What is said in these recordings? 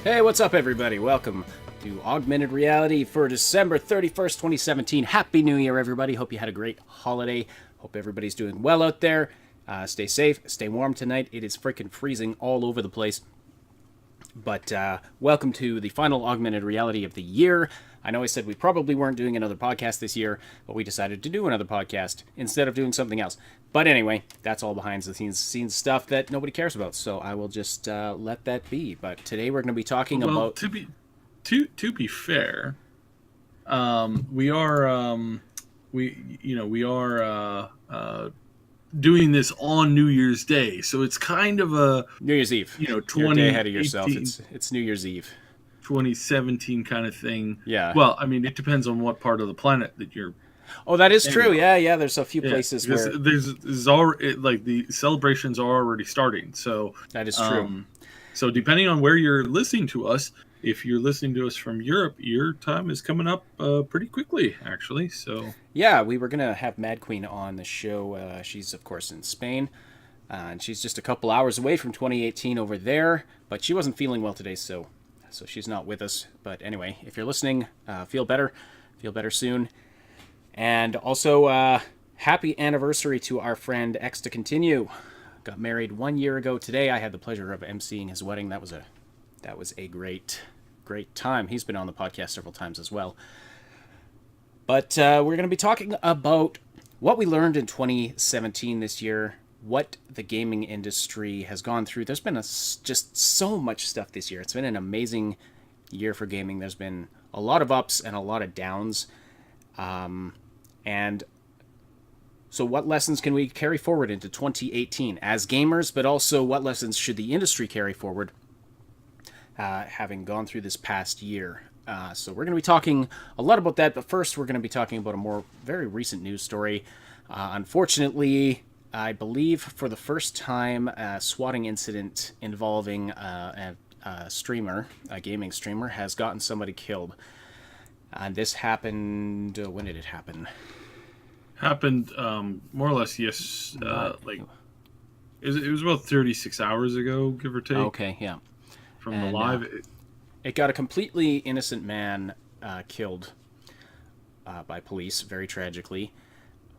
Hey, what's up, everybody? Welcome to Augmented Reality for December 31st, 2017. Happy New Year, everybody. Hope you had a great holiday. Hope everybody's doing well out there. Stay safe, stay warm tonight. It is freaking freezing all over the place. But welcome to the final Augmented Reality of the year. I know I said we probably weren't doing another podcast this year, but we decided to do another podcast instead of doing something else. But anyway, that's all behind the scenes stuff that nobody cares about, so I will just let that be. But today we're going to be talking about... To be fair, we are doing this on New Year's Day, so it's kind of a New Year's Eve. You're a day ahead of yourself. It's New Year's Eve. 2017 kind of thing. Yeah. Well, I mean, it depends on what part of the planet that you're. Oh, that is true. Yeah. There's a few places where there's already the celebrations are already starting. So that is true. So depending on where you're listening to us, if you're listening to us from Europe, your time is coming up pretty quickly, actually. So yeah, we were gonna have Mad Queen on the show. She's of course in Spain, and she's just a couple hours away from 2018 over there. But she wasn't feeling well today, so she's not with us. But anyway, if you're listening, feel better soon. And also, happy anniversary to our friend X to Continue. Got married 1 year ago today. I had the pleasure of emceeing his wedding. That was a great time. He's been on the podcast several times as well. But we're going to be talking about what we learned in 2017 this year, what the gaming industry has gone through. There's been just so much stuff this year. It's been an amazing year for gaming. There's been a lot of ups and a lot of downs. And so what lessons can we carry forward into 2018 as gamers, but also what lessons should the industry carry forward having gone through this past year? So we're going to be talking a lot about that, but first we're going to be talking about a very recent news story. Unfortunately, I believe for the first time, a swatting incident involving a gaming streamer, has gotten somebody killed. And this happened... when did it happen? Happened more or less, yes. It was about 36 hours ago, give or take. Okay, yeah. From the live... It got a completely innocent man killed by police, very tragically.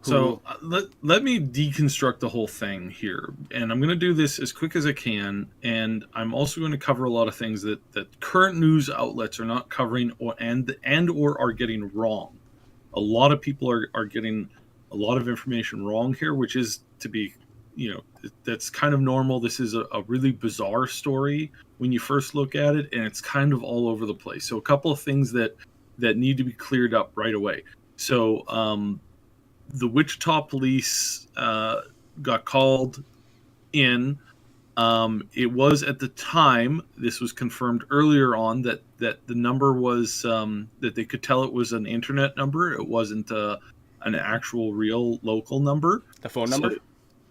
So let me deconstruct the whole thing here, and I'm going to do this as quick as I can, and I'm also going to cover a lot of things that current news outlets are not covering or are getting wrong. A lot of people are getting a lot of information wrong here, which is to be, that's kind of normal. This is a really bizarre story when you first look at it, and it's kind of all over the place. So a couple of things that need to be cleared up right away. So the Wichita police got called in. It was at the time, this was confirmed earlier on, that the number was, that they could tell it was an internet number. It wasn't an actual real local number. The phone number?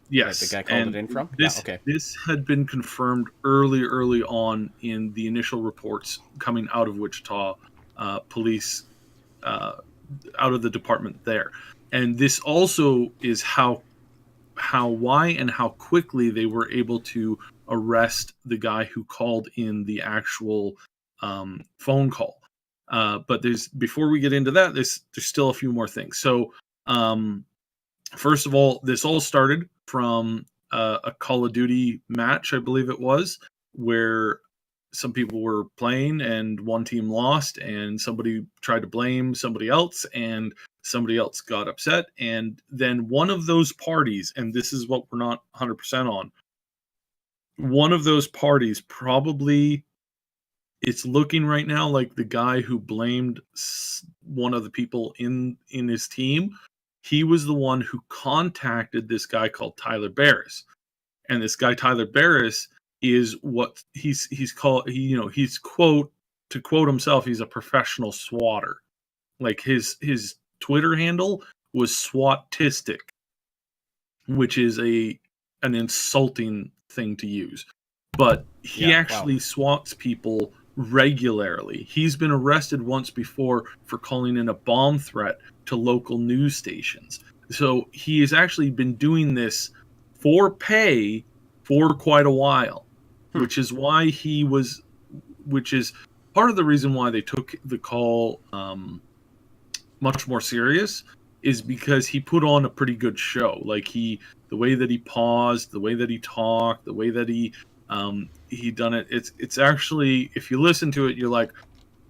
Yes. That the guy called it in from? Okay. This had been confirmed early on in the initial reports coming out of Wichita police, out of the department there. And this also is why and how quickly they were able to arrest the guy who called in the actual phone call. But before we get into that, there's still a few more things. So first of all, this all started from a Call of Duty match, I believe it was, where some people were playing and one team lost, and somebody tried to blame somebody else, and somebody else got upset. And then one of those parties, and this is what we're not 100% on, one of those parties probably, it's looking right now like the guy who blamed one of the people in his team, he was the one who contacted this guy called Tyler Barris. And this guy, Tyler Barris, is what he's called, he's to quote himself, he's a professional swatter. Like his Twitter handle was Swatistic, which is an insulting thing to use. But he swats people regularly. He's been arrested once before for calling in a bomb threat to local news stations. So he has actually been doing this for pay for quite a while, which is why he was which is part of the reason why they took the call much more serious, is because he put on a pretty good show. Like the way that he paused, the way that he talked, the way that he done it. It's actually, if you listen to it, you're like,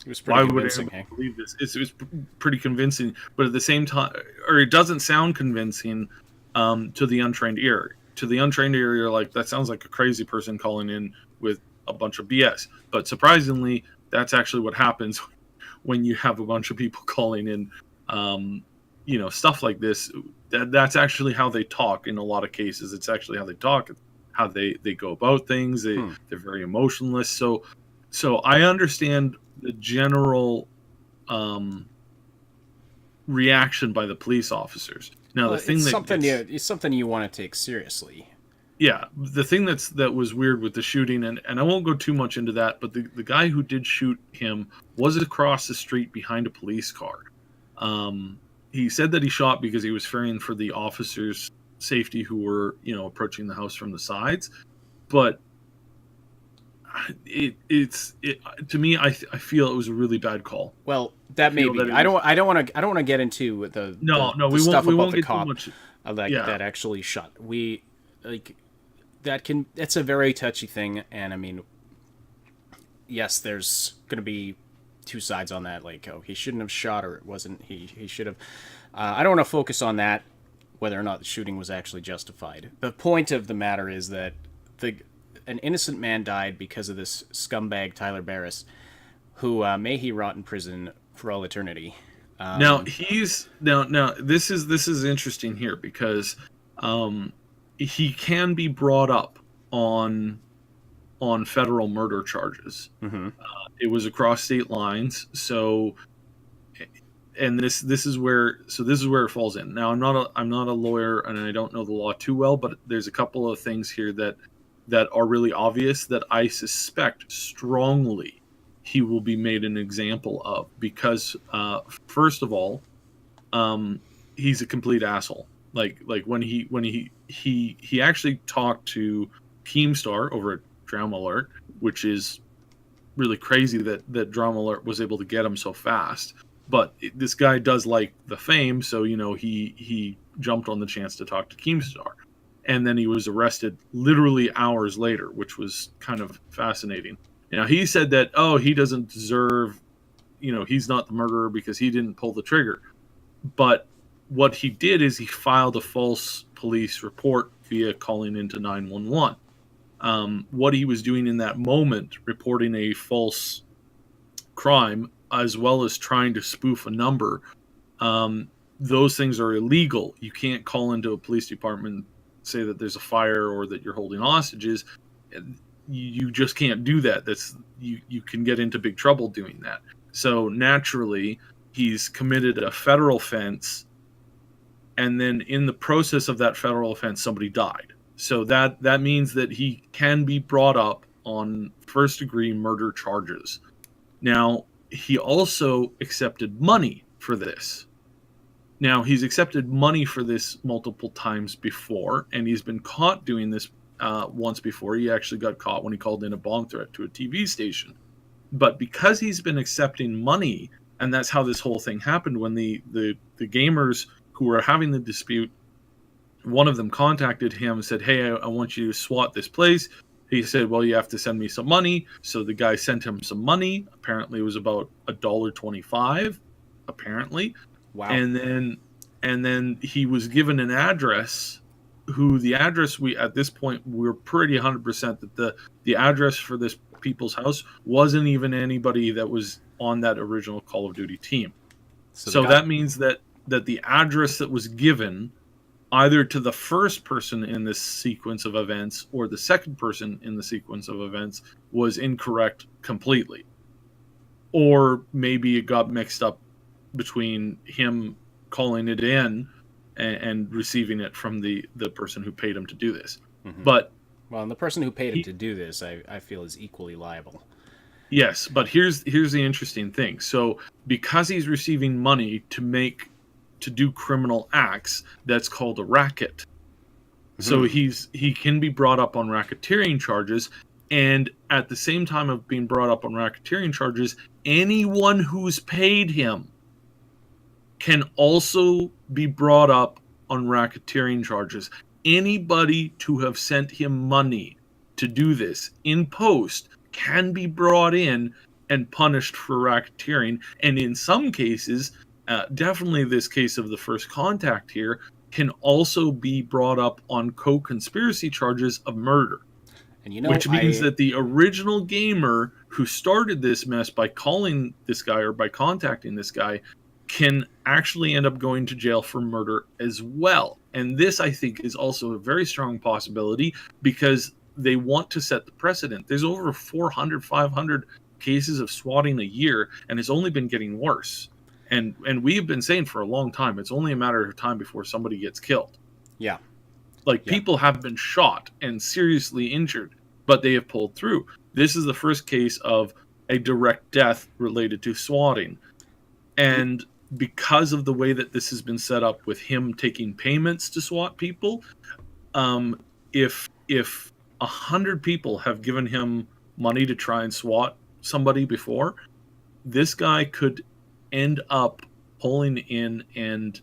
it was pretty why would convincing. anyone believe this? It was pretty convincing, but at the same time, or it doesn't sound convincing to the untrained ear. To the untrained ear, you're like, that sounds like a crazy person calling in with a bunch of BS. But surprisingly, that's actually what happens when you have a bunch of people calling in, stuff like this. That's actually how they talk in a lot of cases. It's actually how they talk, how they go about things. They're very emotionless. So I understand the general reaction by the police officers. Now, the thing it's something you want to take seriously. Yeah, the thing that was weird with the shooting, and I won't go too much into that, but the guy who did shoot him was across the street behind a police car. He said that he shot because he was fearing for the officers' safety who were, approaching the house from the sides. But it's to me, I feel it was a really bad call. Well, that may be. I don't want to get into the we stuff won't about the get cop too much. that actually shot. That's a very touchy thing, and I mean, yes, there's going to be two sides on that. Like, oh, he shouldn't have shot, or it wasn't. He should have. I don't want to focus on that, whether or not the shooting was actually justified. The point of the matter is that an innocent man died because of this scumbag Tyler Barris, who may he rot in prison for all eternity. Now this is interesting here because he can be brought up on federal murder charges. Mm-hmm. It was across state lines, so. And this is where it falls in. Now, I'm not a lawyer, and I don't know the law too well, but there's a couple of things here that are really obvious that I suspect strongly he will be made an example of, because first of all, he's a complete asshole. Like when he actually talked to Keemstar over at Drama Alert, which is really crazy that Drama Alert was able to get him so fast. But this guy does like the fame, so he jumped on the chance to talk to Keemstar, and then he was arrested literally hours later, which was kind of fascinating. Now, he said that he doesn't deserve, he's not the murderer because he didn't pull the trigger. But what he did is he filed a false police report via calling into 911. What he was doing in that moment, reporting a false crime, as well as trying to spoof a number, those things are illegal. You can't call into a police department, say that there's a fire or that you're holding hostages. You just can't do that. You can get into big trouble doing that. So naturally, he's committed a federal offense, and then in the process of that federal offense, somebody died. So that means that he can be brought up on first-degree murder charges. Now, he also accepted money for this. Now, he's accepted money for this multiple times before, and he's been caught doing this once before. He actually got caught when he called in a bomb threat to a TV station. But because he's been accepting money, and that's how this whole thing happened, when the gamers who were having the dispute, one of them contacted him and said, hey, I want you to SWAT this place. He said, well, you have to send me some money. So the guy sent him some money. Apparently it was about $1.25, apparently. Wow. And then he was given an address, the address at this point, we're pretty 100% that the address for this people's house wasn't even anybody that was on that original Call of Duty team. So that means that the address that was given either to the first person in this sequence of events or the second person in the sequence of events was incorrect completely. Or maybe it got mixed up between him calling it in and receiving it from the person who paid him to do this. Mm-hmm. And the person who paid him to do this, I feel, is equally liable. Yes, but here's the interesting thing. So because he's receiving money to do criminal acts, that's called a racket. Mm-hmm. So he can be brought up on racketeering charges, And at the same time of being brought up on racketeering charges, anyone who's paid him can also be brought up on racketeering charges. Anybody to have sent him money to do this in post can be brought in and punished for racketeering. And in some cases, definitely this case of the first contact here, can also be brought up on co-conspiracy charges of murder. And you know, which means that the original gamer who started this mess by calling this guy or by contacting this guy can actually end up going to jail for murder as well. And this, I think, is also a very strong possibility because they want to set the precedent. There's over 400, 500 cases of swatting a year, and it's only been getting worse. And we've been saying for a long time, it's only a matter of time before somebody gets killed. Yeah. People have been shot and seriously injured, but they have pulled through. This is the first case of a direct death related to swatting. And because of the way that this has been set up with him taking payments to swat people, if 100 people have given him money to try and swat somebody before, this guy could end up pulling in and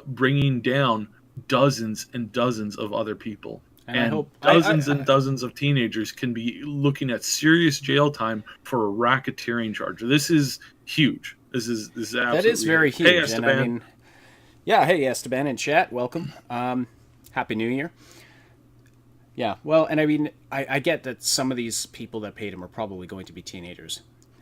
bringing down dozens and dozens of other people. And I hope and dozens of teenagers can be looking at serious jail time for a racketeering charge. This is huge. This is absolutely that is very huge. Hey, Esteban. And I mean, yeah, hey Esteban in chat, welcome. Happy New Year. Yeah, well, and I mean, I get that some of these people that paid him are probably going to be teenagers,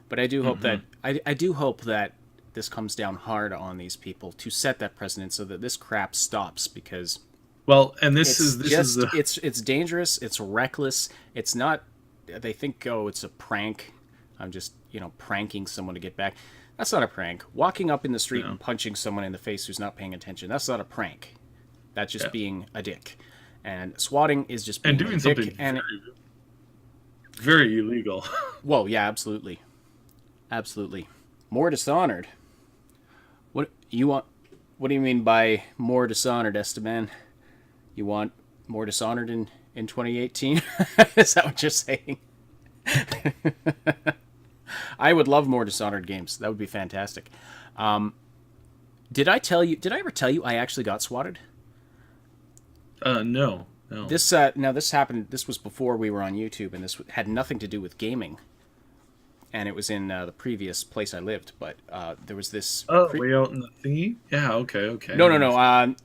but I do hope that I do hope that this comes down hard on these people to set that precedent so that this crap stops, because it's dangerous, it's reckless, it's not. They think, oh, it's a prank. I'm just pranking someone to get back. That's not a prank. Walking up in the street and punching someone in the face who's not paying attention, that's not a prank. That's just being a dick. And swatting is just being doing a dick. Something and very illegal. Well, yeah, absolutely. Absolutely. More Dishonored. What you want? What do you mean by more Dishonored, Esteban? You want more Dishonored in 2018? Is that what you're saying? I would love more Dishonored games. That would be fantastic. Did I ever tell you I actually got swatted? No. This happened. This was before we were on YouTube, and this had nothing to do with gaming. And it was in the previous place I lived, but there was this. Way out in the thingy. Yeah. Okay. No.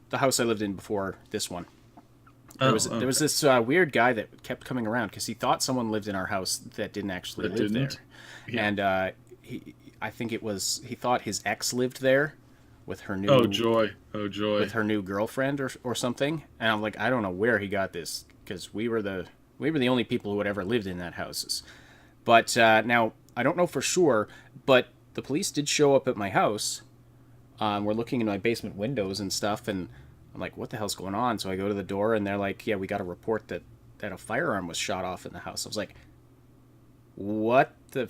The house I lived in before this one. There was this weird guy that kept coming around because he thought someone lived in our house that didn't actually live there, and I think he thought his ex lived there with her new with her new girlfriend or something. And I'm like, I don't know where he got this, because we were the only people who had ever lived in that house. But now I don't know for sure, but the police did show up at my house. We're looking in my basement windows and stuff, and I'm like, what the hell's going on? So I go to the door, and they're like, yeah, we got a report that a firearm was shot off in the house. I was like, what the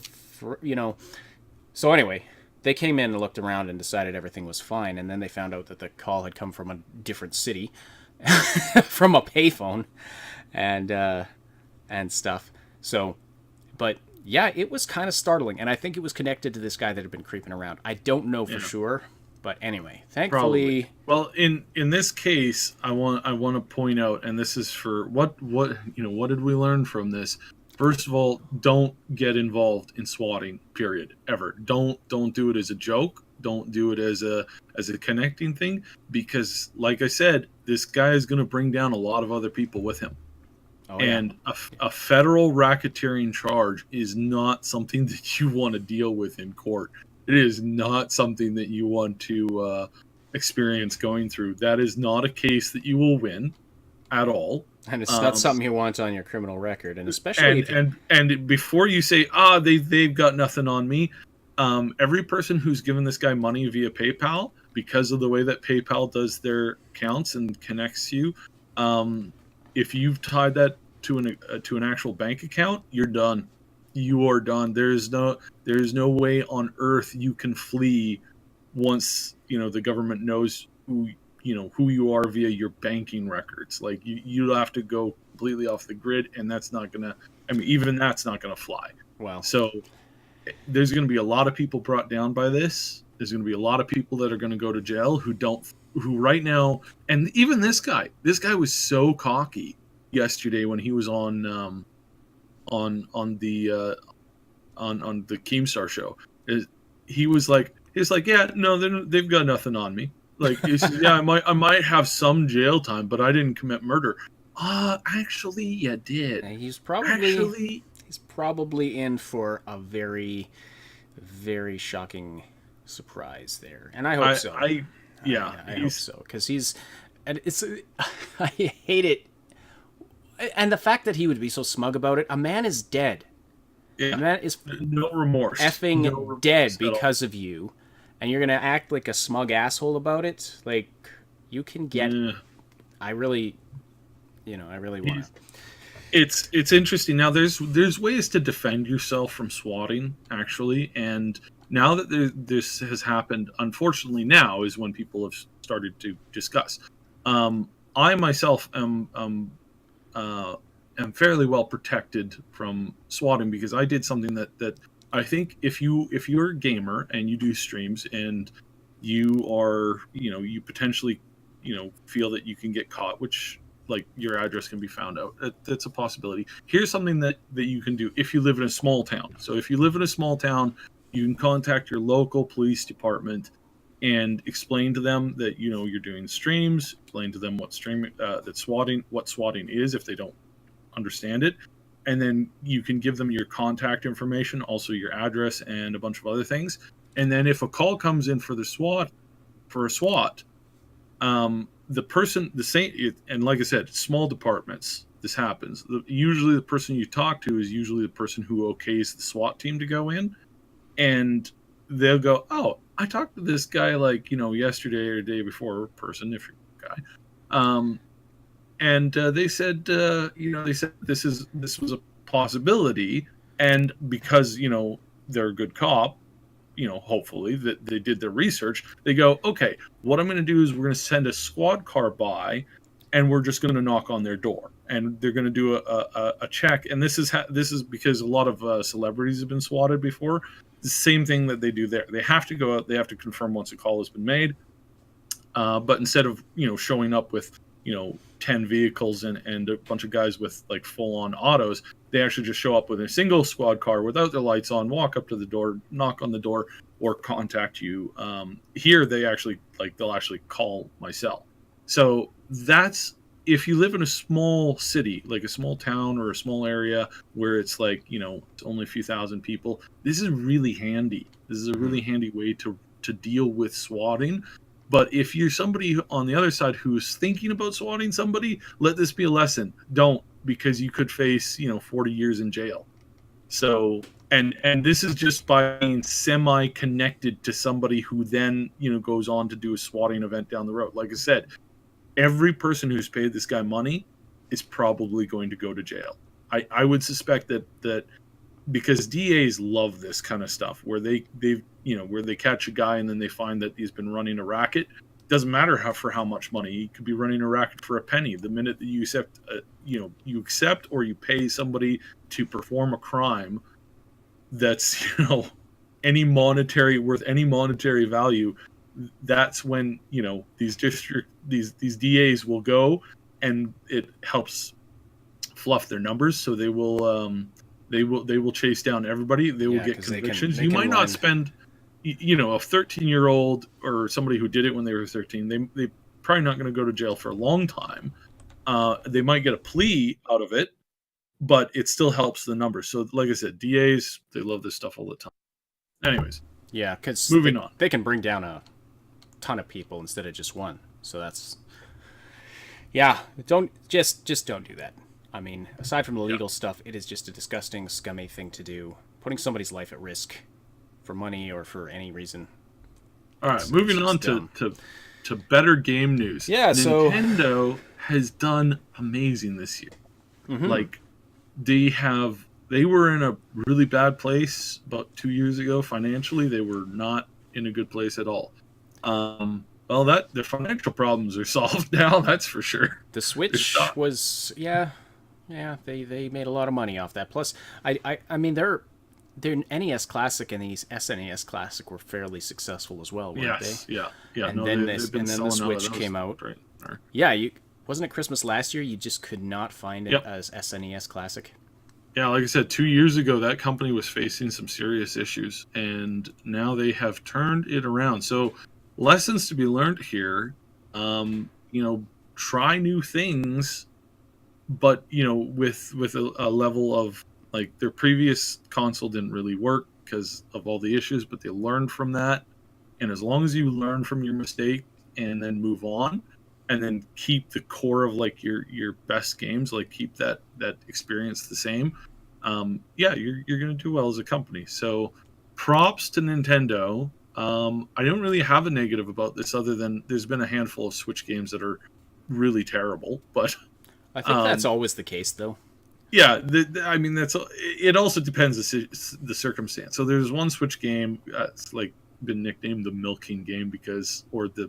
So anyway, they came in and looked around and decided everything was fine, and then they found out that the call had come from a different city, from a payphone, and stuff. So, but yeah, it was kind of startling, and I think it was connected to this guy that had been creeping around. I don't know for sure. But anyway, thankfully. Probably. Well, in this case, I want to point out, and this is for what did we learn from this? First of all, don't get involved in swatting. Period. Ever. Don't do it as a joke. Don't do it as a connecting thing, because, like I said, this guy is going to bring down a lot of other people with him. Oh, yeah. And a federal racketeering charge is not something that you want to deal with in court. It is not something that you want to experience going through. That is not a case that you will win at all. And it's not something you want on your criminal record. And especially... And before you say, they've got nothing on me, every person who's given this guy money via PayPal, because of the way that PayPal does their accounts and connects you, if you've tied that to an actual bank account, you're done. You are done. There's no way on earth you can flee once the government knows who who you are via your banking records. Like you have to go completely off the grid, and that's not gonna. I mean, even that's not gonna fly. Wow. So there's going to be a lot of people brought down by this. There's going to be a lot of people that are going to go to jail who right now, and even this guy was so cocky yesterday when he was on the Keemstar show. He was like, yeah, no, they've got nothing on me. Like, yeah, I might have some jail time, but I didn't commit murder. Actually, you did. He's probably in for a very, very shocking surprise there, and I hope so. I hope so, because I hate it, and the fact that he would be so smug about it. A man is dead. Yeah. A man is no remorse, dead because of you, and you're gonna act like a smug asshole about it. Like, you can get. I really want to. It's interesting. Now there's ways to defend yourself from swatting, actually, and now that this has happened, unfortunately, now is when people have started to discuss. I myself am fairly well protected from swatting because I did something that I think if you're a gamer and you do streams and you are you potentially feel that you can get caught, which like your address can be found out. That's a possibility. Here's something that you can do if you live in a small town. So if you live in a small town, you can contact your local police department and explain to them that you're doing streams. Explain to them what swatting is if they don't understand it, and then you can give them your contact information, also your address, and a bunch of other things. And then if a call comes in for a SWAT, the person, and like I said, small departments, this happens. Usually the person you talk to is usually the person who okays the SWAT team to go in, and they'll go, oh, I talked to this guy yesterday or the day before, person, if you're a guy, and they said this was a possibility, and because they're a good cop, hopefully that they did their research, they go, okay, what I'm going to do is we're going to send a squad car by, and we're just going to knock on their door, and they're going to do a check. And this is because a lot of celebrities have been swatted before. The same thing that they do there. They have to go out. They have to confirm once a call has been made. But instead of showing up with 10 vehicles and a bunch of guys with like full on autos, they actually just show up with a single squad car without their lights on, walk up to the door, knock on the door, or contact you. Here they'll actually call my cell. So that's if you live in a small city, like a small town or a small area where it's it's only a few thousand people. This is really handy. This is a really handy way to deal with swatting. But if you're somebody on the other side who's thinking about swatting somebody, let this be a lesson. Don't, because you could face 40 years in jail. So and this is just by being semi-connected to somebody who then goes on to do a swatting event down the road. Like I said, every person who's paid this guy money is probably going to go to jail. I would suspect that because DAs love this kind of stuff, where they catch a guy and then they find that he's been running a racket. Doesn't matter for how much money. He could be running a racket for a penny. The minute that you accept or you pay somebody to perform a crime that's worth any monetary value, that's when these DAs will go, and it helps fluff their numbers, so they will chase down everybody. They will get convictions. You might not spend a 13-year-old or somebody who did it when they were 13. They probably not going to go to jail for a long time. They might get a plea out of it, but it still helps the numbers. So like I said, DAs, they love this stuff all the time. Anyways, yeah, because moving on, they can bring down a ton of people instead of just one. So that's don't do that. I mean, aside from the legal stuff, it is just a disgusting, scummy thing to do. Putting somebody's life at risk for money or for any reason. All right, moving on to better game news. Yeah, Nintendo has done amazing this year. Mm-hmm. Like, they were in a really bad place about 2 years ago financially. They were not in a good place at all. Well, that the financial problems are solved now. That's for sure. The Switch was, yeah, they made a lot of money off that. Plus, I mean, their NES Classic and the SNES Classic were fairly successful as well, weren't Yes, they? yeah, yeah. And No, then they've been the selling Switch out of those, came out. right? Yeah, wasn't it Christmas last year? You just could not find it Yep. as SNES Classic. Yeah, like I said, 2 years ago, that company was facing some serious issues, and now they have turned it around. So, lessons to be learned here. Try new things, but with a level of, like, their previous console didn't really work because of all the issues, but they learned from that. And as long as you learn from your mistake and then move on, and then keep the core of, like, your best games, like keep that experience the same, you're going to do well as a company. So props to Nintendo. I don't really have a negative about this other than there's been a handful of Switch games that are really terrible, but I think that's always the case, though. yeah, I mean, it also depends the circumstance. So there's one Switch game it's like been nicknamed the milking game because, or the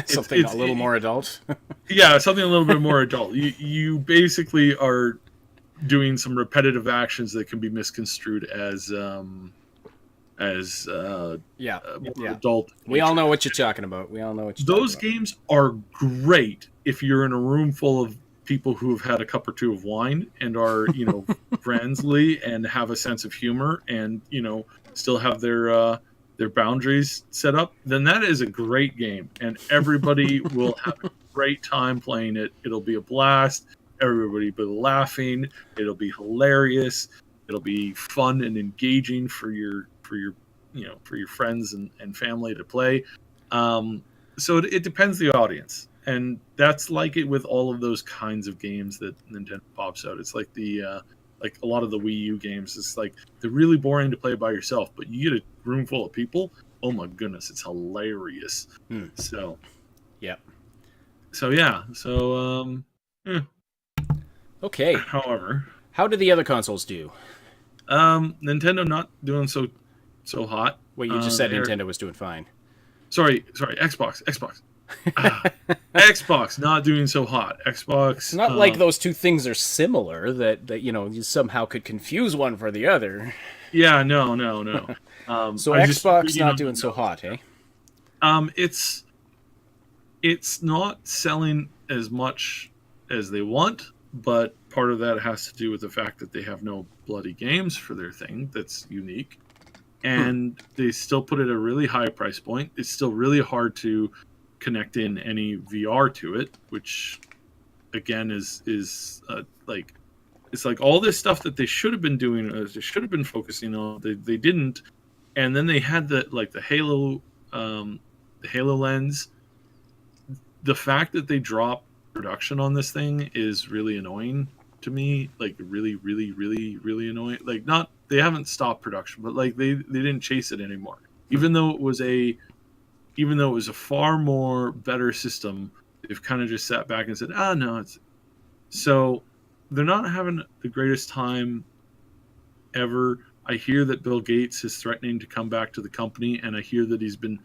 Something a little more adult. yeah, something a little bit more adult. You basically are doing some repetitive actions that can be misconstrued as adult. We all know what you're talking about. Those games are great if you're in a room full of people who have had a cup or two of wine and are friendly and have a sense of humor and still have their boundaries set up. Then that is a great game, and everybody will have a great time playing it. It'll be a blast. Everybody will be laughing. It'll be hilarious. It'll be fun and engaging for your friends and family to play. So it depends the audience. And that's like it with all of those kinds of games that Nintendo pops out. It's like like a lot of the Wii U games. It's like they're really boring to play by yourself, but you get a room full of people. Oh my goodness, it's hilarious. So, yeah. So yeah. So okay. However, how did the other consoles do? Nintendo not doing so hot. Well, you just said Nintendo was doing fine. Sorry, Xbox. Xbox not doing so hot. Xbox. It's not like those two things are similar that you somehow could confuse one for the other. Yeah, no. So Xbox not doing so hot, eh? It's not selling as much as they want, but part of that has to do with the fact that they have no bloody games for their thing that's unique. And they still put it at a really high price point. It's still really hard to connect in any VR to it, which again is like, it's like all this stuff that they should have been doing, they should have been focusing on, they didn't. And then they had the Halo lens. The fact that they dropped production on this thing is really annoying to me. Like really, really, really, really annoying. Like, not, they haven't stopped production, but like they didn't chase it anymore. Even though it was a far more better system, they've kind of just sat back and said, no, it's, so they're not having the greatest time ever. I hear that Bill Gates is threatening to come back to the company, and I hear that he's been,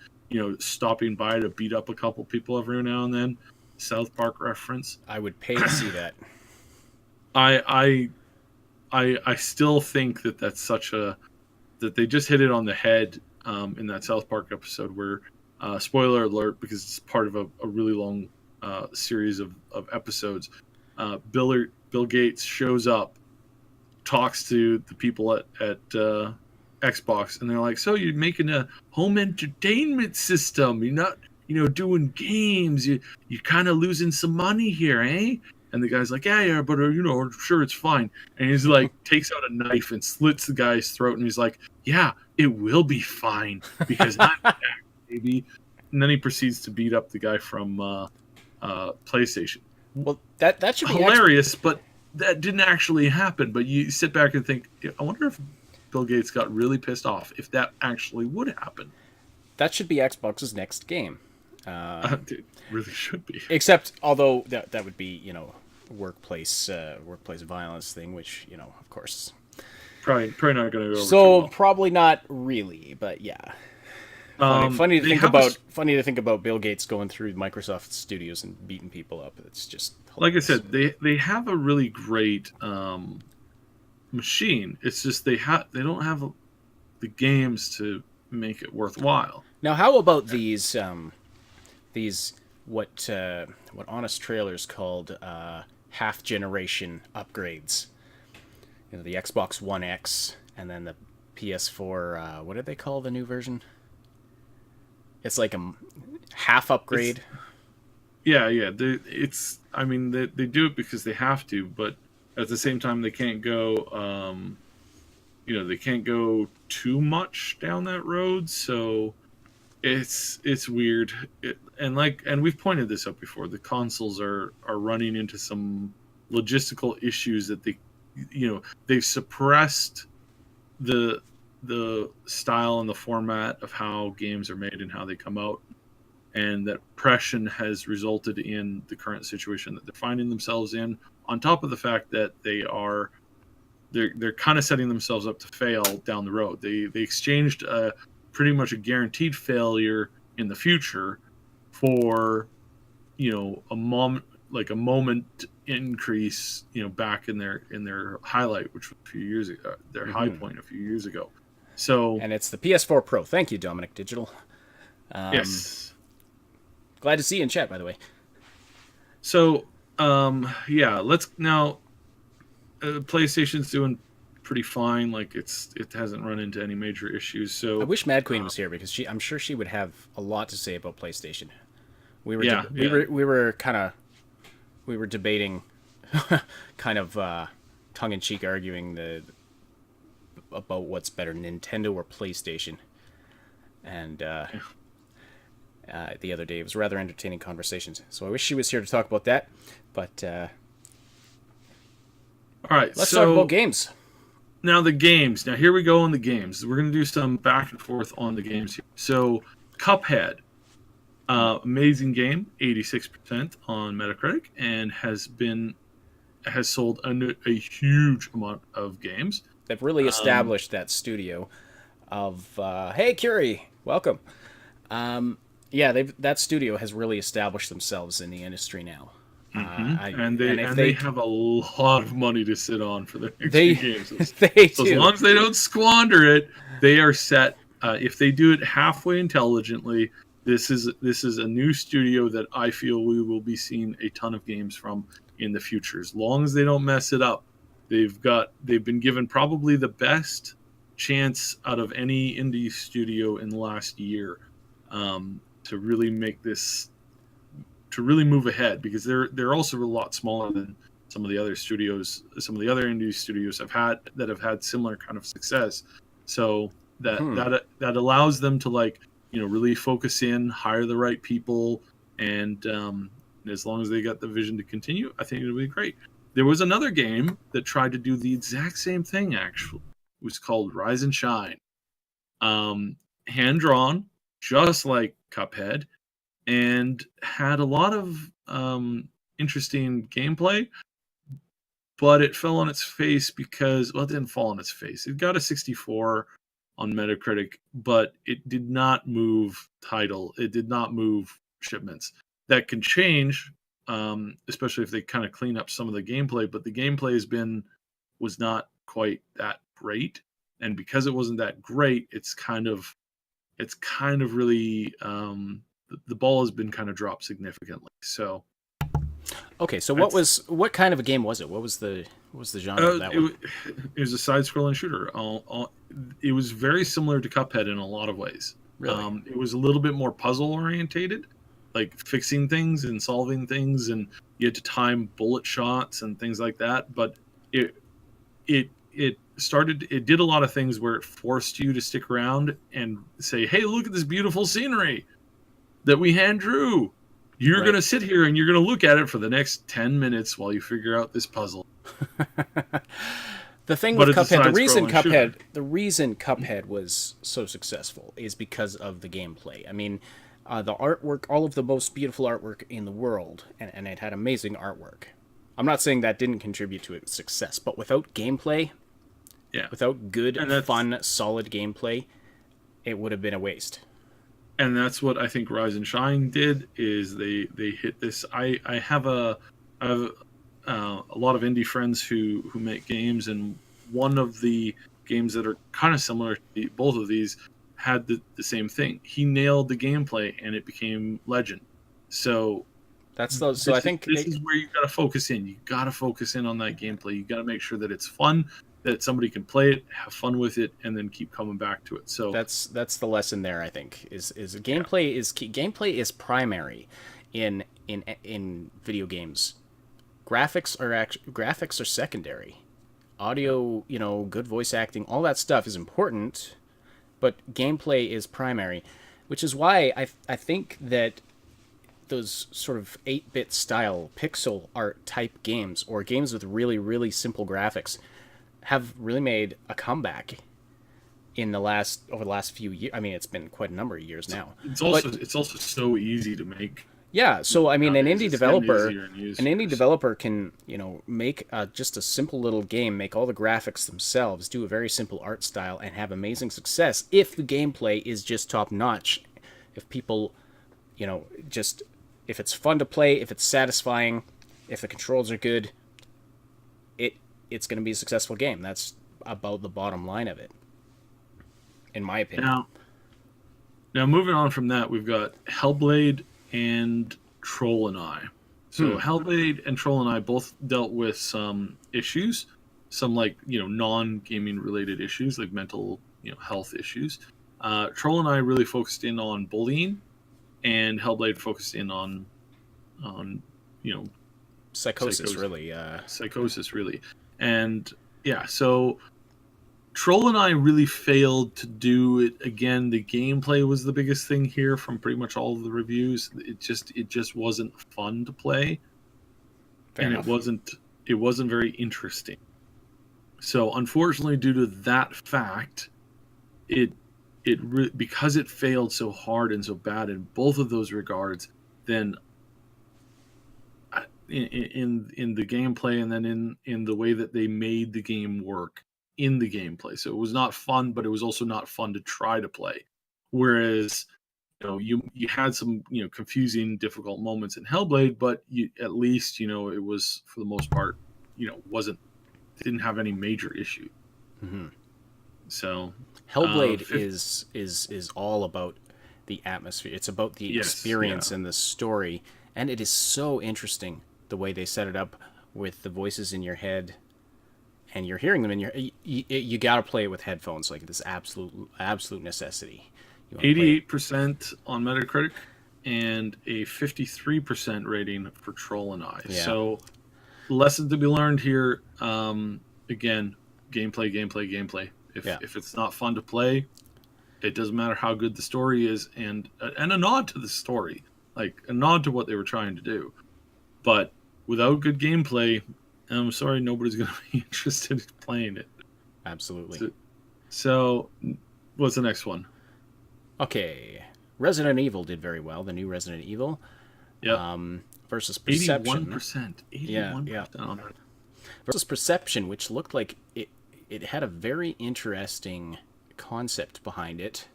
stopping by to beat up a couple people every now and then. South Park reference. I would pay to see that. I still think that's that they just hit it on the head in that South Park episode where, spoiler alert, because it's part of a really long series of episodes, Bill Gates shows up, talks to the people at Xbox, and they're like, so you're making a home entertainment system, you're not doing games, you're kind of losing some money here, eh? And the guy's like, yeah, but sure, it's fine. And he's like, takes out a knife and slits the guy's throat, and he's like, yeah, it will be fine because I'm back, baby. And then he proceeds to beat up the guy from PlayStation. Well, that should be hilarious, but that didn't actually happen. But you sit back and think, I wonder if Bill Gates got really pissed off if that actually would happen. That should be Xbox's next game. It really should be. Except, although that would be, workplace violence thing, which, of course, probably not going to go over so too well. Probably not really, but yeah. Funny to They think have a about. s- Funny to think about Bill Gates going through Microsoft studios and beating people up. It's just like I hilarious. said, they have a really great machine. It's just they don't have the games to make it worthwhile. Now, how about these what Honest Trailers called half generation upgrades? You know, the Xbox One X and then the PS4. What did they call the new version? It's like a half upgrade. Yeah. I mean, they do it because they have to, but at the same time, they can't go. They can't go too much down that road. So it's weird. And we've pointed this out before. The consoles are running into some logistical issues that they've suppressed the style and the format of how games are made and how they come out, and that oppression has resulted in the current situation that they're finding themselves in, on top of the fact that they're kind of setting themselves up to fail down the road. They exchanged pretty much a guaranteed failure in the future for a moment increase back in their highlight, which was a few years ago, their high point a few years ago. So And it's the PS4 Pro. Thank you, Dominic Digital. yes. Glad to see you in chat, by the way. So, let's now. PlayStation's doing pretty fine. Like it hasn't run into any major issues. So I wish Mad Queen was here because I'm sure she would have a lot to say about PlayStation. We were Yeah, we yeah. were debating, kind of tongue in cheek, arguing about what's better, Nintendo or PlayStation, and. The other day. It was rather entertaining conversations. So I wish she was here to talk about that. But all right, let's talk about games. Now the games. Now here we go on the games. We're going to do some back and forth on the games here. So Cuphead, amazing game, 86% on Metacritic, and has sold a huge amount of games. They've really established that studio of hey Curie, welcome. That studio has really established themselves in the industry now. They have a lot of money to sit on for their next They- few games. they So do. as long as they don't squander it, they are set. If they do it halfway intelligently, this is a new studio that I feel we will be seeing a ton of games from in the future. As long as they don't mess it up, they've been given probably the best chance out of any indie studio in the last year to really make this, to really move ahead, because they're also a lot smaller than some of the other indie studios have had similar kind of success. So that allows them to really focus in, hire the right people, and as long as they got the vision to continue, I think it'll be great. There was another game that tried to do the exact same thing. Actually, it was called Rise and Shine, hand drawn, just like Cuphead, and had a lot of interesting gameplay, but it fell on its face because, well, it didn't fall on its face. It got a 64 on Metacritic, but it did not move title. It did not move shipments. That can change, especially if they kind of clean up some of the gameplay, but the gameplay was not quite that great. And because it wasn't that great, it's kind of really, the ball has been kind of dropped significantly. So Okay, so what kind of a game was it? What was the genre of that one? it was a side-scrolling shooter. It was very similar to Cuphead in a lot of ways. Really? It was a little bit more puzzle-orientated, like fixing things and solving things, and you had to time bullet shots and things like that. But it did a lot of things where it forced you to stick around and say, "Hey, look at this beautiful scenery that we hand drew. You're Right. going to sit here and you're going to look at it for the next 10 minutes while you figure out this puzzle." The thing But with it's a Cuphead, side-scrolling shooter. the reason Cuphead was so successful is because of the gameplay. I mean, the artwork, all of the most beautiful artwork in the world, and it had amazing artwork. I'm not saying that didn't contribute to its success, but without gameplay, Yeah. without good, And that's- fun, solid gameplay, it would have been a waste. and that's what I think Rise and Shine did. Is they hit this. I have a lot of indie friends who make games, and one of the games that are kind of similar to both of these had the same thing. He nailed the gameplay, and it became legend. So I think this is where you got to focus in. You got to focus in on that gameplay. You got to make sure that it's fun, that somebody can play it, have fun with it, and then keep coming back to it. So that's the lesson there. I think is gameplay is key. Gameplay is primary in video games. Graphics are secondary. Audio, good voice acting, all that stuff is important, but gameplay is primary, which is why I think that those sort of 8-bit style pixel art type games, or games with really, really simple graphics, have really made a comeback over the last few years. I mean, it's been quite a number of years now. It's also so easy to make. Yeah, so I mean, an indie developer can, make just a simple little game, make all the graphics themselves, do a very simple art style, and have amazing success if the gameplay is just top notch. If people, if it's fun to play, if it's satisfying, if the controls are good, it's going to be a successful game. That's about the bottom line of it, in my opinion. Now moving on from that, we've got Hellblade and Troll and I. So Hellblade and Troll and I both dealt with some issues, some non-gaming related issues, like mental health issues. Troll and I really focused in on bullying, and Hellblade focused in on psychosis really. Psychosis really. And yeah, so Troll and I really failed to do it again. The gameplay was the biggest thing here from pretty much all of the reviews. It just wasn't fun to play. Fair enough. It wasn't very interesting. So unfortunately, due to that fact, because it failed so hard and so bad in both of those regards, then in the gameplay, and then in the way that they made the game work in the gameplay. So it was not fun, but it was also not fun to try to play. Whereas, you had some, confusing, difficult moments in Hellblade, but at least, it was, for the most part, didn't have any major issue. Mm-hmm. So Hellblade is all about the atmosphere. It's about the experience and the story, and it is so interesting the way they set it up with the voices in your head, and you're hearing them in you got to play it with headphones, like this absolute necessity. 88% on Metacritic and a 53% rating for Troll and I. Yeah. So lesson to be learned here, again, gameplay. If it's not fun to play, it doesn't matter how good the story is, and a nod to the story, like a nod to what they were trying to do. But without good gameplay, I'm sorry, nobody's going to be interested in playing it. Absolutely. So what's the next one? Okay. Resident Evil did very well, the new Resident Evil. Yeah. Versus Perception. 81%. 81%. Yeah. Versus Perception, which looked like it had a very interesting concept behind it.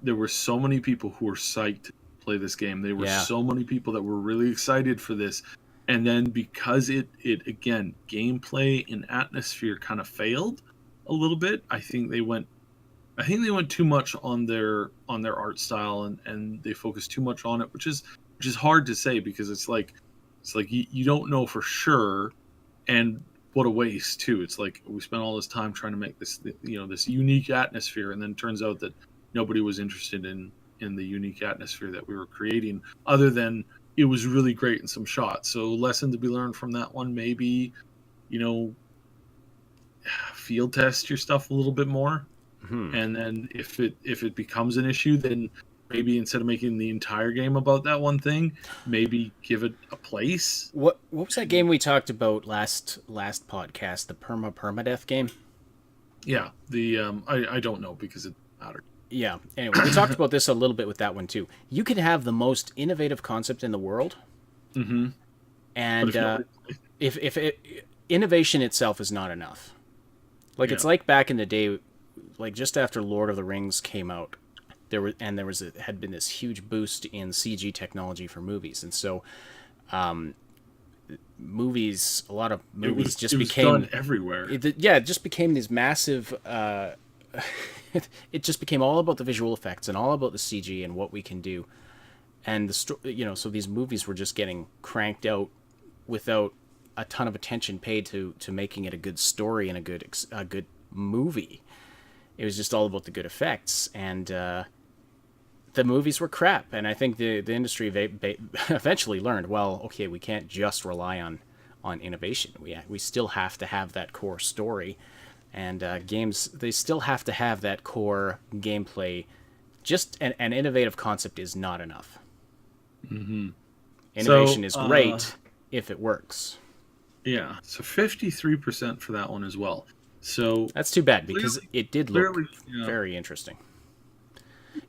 There were so many people who were psyched to play this game. There were so many people that were really excited for this. And then because it again, gameplay and atmosphere kind of failed a little bit. I think they went too much on their art style, and they focused too much on it, which is hard to say, because it's like you don't know for sure, and what a waste too. It's like we spent all this time trying to make this this unique atmosphere, and then it turns out that nobody was interested in the unique atmosphere that we were creating, other than it was really great in some shots. So lesson to be learned from that one, maybe, field test your stuff a little bit more. Mm-hmm. And then if it becomes an issue, then maybe instead of making the entire game about that one thing, maybe give it a place. What was that game we talked about last podcast, the permadeath game? Yeah, I don't know, because it mattered. Yeah. Anyway, we talked about this a little bit with that one too. You could have the most innovative concept in the world, mm-hmm. and if innovation itself is not enough, it's like back in the day, like just after Lord of the Rings came out, had been this huge boost in CG technology for movies, and so a lot of movies just became done everywhere. It just became these massive. It just became all about the visual effects and all about the CG and what we can do, and so these movies were just getting cranked out without a ton of attention paid to making it a good story and a good movie. It was just all about the good effects, and the movies were crap. And I think the industry eventually learned, well, okay, we can't just rely on innovation. We still have to have that core story, and games, they still have to have that core gameplay. Just an innovative concept is not enough. Mm-hmm. Innovation is great if it works. Yeah, so 53% for that one as well. So that's too bad, because it did look very interesting.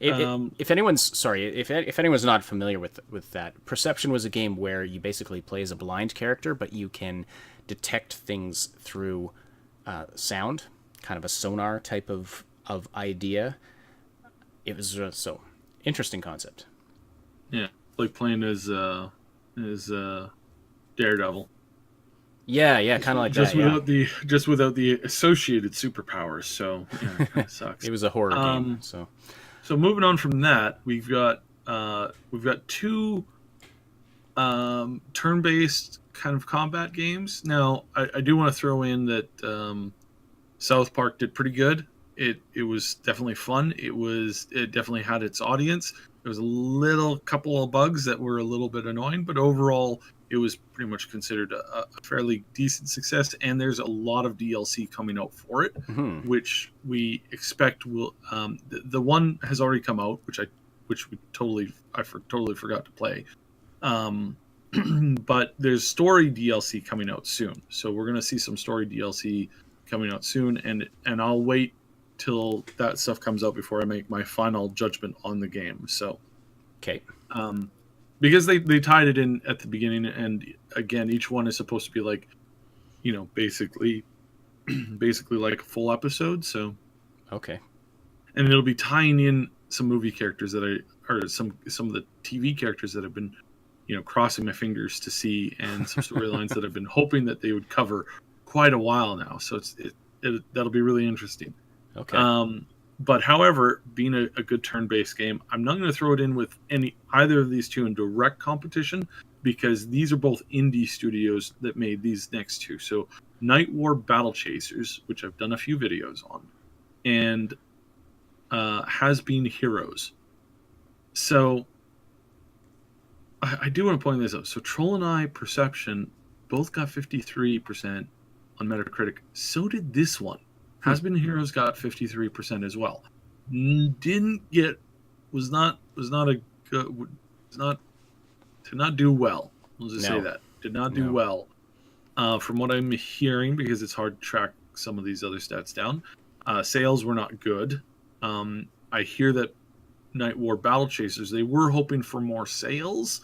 If anyone's not familiar with that, Perception was a game where you basically play as a blind character, but you can detect things through sound, kind of a sonar type of idea. It was so interesting concept. Yeah, like playing as Daredevil. Yeah, kind of like just without the associated superpowers. So yeah, it kind of sucks. It was a horror game. So moving on from that, we've got two turn-based kind of combat games. Now, I do want to throw in that South Park did pretty good. It was definitely fun. It definitely had its audience. There was a couple of bugs that were a little bit annoying, but overall, it was pretty much considered a fairly decent success. And there's a lot of DLC coming out for it, which we expect will. The one has already come out, which I totally forgot to play. But there's story DLC coming out soon, so we're gonna see some story DLC coming out soon, and I'll wait till that stuff comes out before I make my final judgment on the game. So, okay. Because they tied it in at the beginning, and again, each one is supposed to be like, basically like a full episode. So, okay. And it'll be tying in some movie characters or some of the TV characters that have been, crossing my fingers to see, and some storylines that I've been hoping that they would cover quite a while now. So that'll be really interesting. Okay. But however, being a good turn-based game, I'm not going to throw it in with either of these two in direct competition, because these are both indie studios that made these next two. So Night War Battle Chasers, which I've done a few videos on, and Has Been Heroes. So I do want to point this out. So Troll and I, Perception, both got 53% on Metacritic. So did this one. Has Been Heroes got 53% as well. Did not do well. We'll just say that. Did not do well. From what I'm hearing, because it's hard to track some of these other stats down, sales were not good. I hear that Night War Battle Chasers, they were hoping for more sales,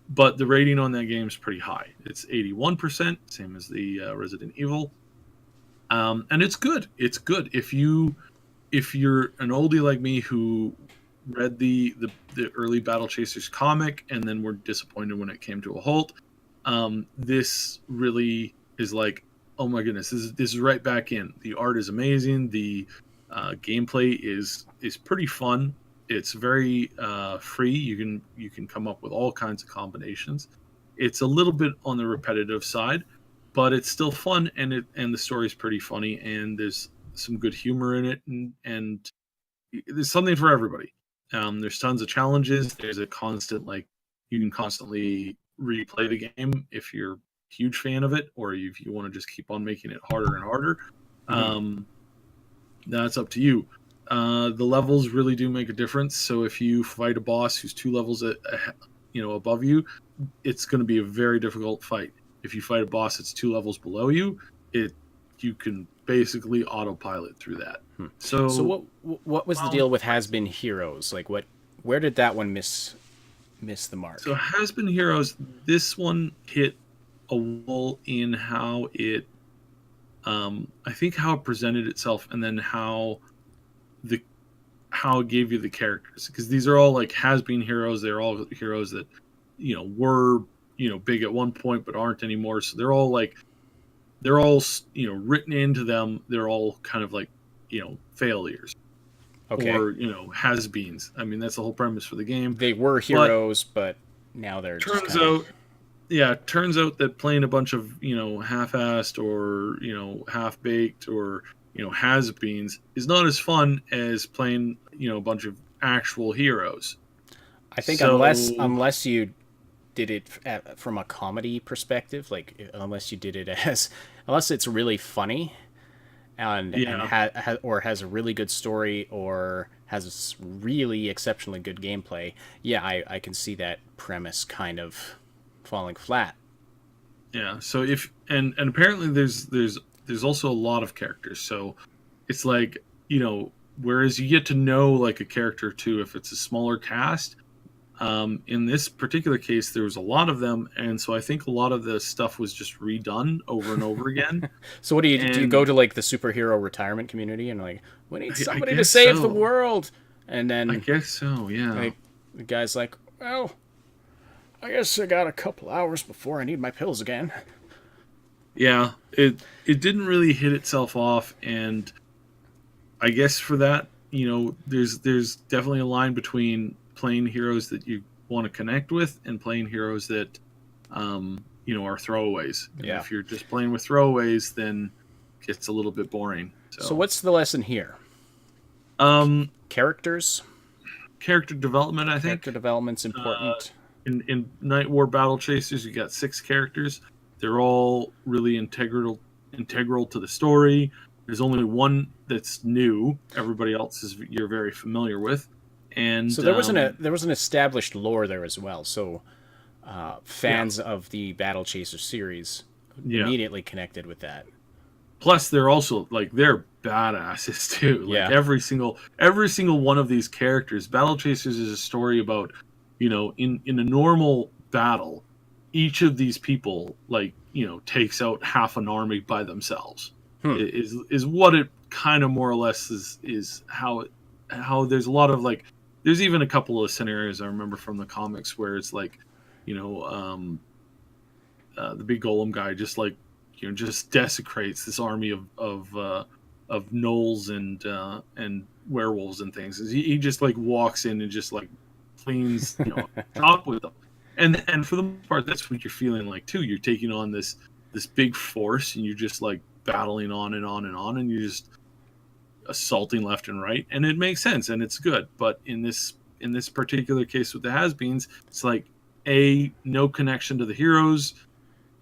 but the rating on that game is pretty high. It's 81%, same as the Resident Evil. And it's good. It's good. If you're an oldie like me who read the early Battle Chasers comic and then were disappointed when it came to a halt, this really is like, oh my goodness, this is right back in. The art is amazing. The gameplay is pretty fun. It's very free. You can come up with all kinds of combinations. It's a little bit on the repetitive side, but it's still fun, and the story is pretty funny, and there's some good humor in it, and there's something for everybody. There's tons of challenges. There's a constant, you can constantly replay the game if you're a huge fan of it, or if you want to just keep on making it harder and harder. That's up to you. The levels really do make a difference. So if you fight a boss who's 2 levels above you, it's going to be a very difficult fight. If you fight a boss that's 2 levels below you, you can basically autopilot through that. So what was the deal with Has Been Heroes? Where did that one miss the mark? So Has Been Heroes, this one hit a wall in how it, I think how it presented itself, and then how how it gave you the characters, because these are all like has-been heroes. They're all heroes that were big at one point but aren't anymore. So they're all written into them. They're all kind of like failures. Okay. Or has-beens. I mean, that's the whole premise for the game. They were heroes, but now they're turns out that playing a bunch of half-assed or half-baked or has-beens is not as fun as playing a bunch of actual heroes. I think unless you did it from a comedy perspective, like unless you did it unless it's really funny and has a really good story or has really exceptionally good gameplay, I can see that premise kind of falling flat. Yeah. So and apparently there's also a lot of characters. So it's like, whereas you get to know like a character too if it's a smaller cast. In this particular case, there was a lot of them, and so I think a lot of the stuff was just redone over and over again. So what do you go to like the superhero retirement community and like, we need somebody to save the world, and then I guess so, yeah. Like, the guy's like, well, I guess I got a couple hours before I need my pills again. Yeah, it didn't really hit itself off, and I guess for that, there's definitely a line between playing heroes that you want to connect with and playing heroes that are throwaways. And if you're just playing with throwaways, then it gets a little bit boring. So what's the lesson here? Character development, I think. Character development's important. In Night War Battle Chasers, you got 6 characters. They're all really integral to the story. There's only one that's new. Everybody else you're very familiar with. And so there was an established lore there as well. So fans of the Battle Chaser series immediately connected with that. Plus, they're also they're badasses too. Every single one of these characters. Battle Chasers is a story about in a normal battle, each of these people takes out half an army by themselves. Is what it kind of more or less is how there's a lot of there's even a couple of scenarios I remember from the comics where it's the big golem guy just just desecrates this army of gnolls and werewolves and things. He just walks in and just cleans top with them, and for the most part that's what you're feeling too. You're taking on this big force and you're just battling on and on and on, and you're just assaulting left and right, and it makes sense and it's good. But in this particular case with the has-beens, it's A, no connection to the heroes,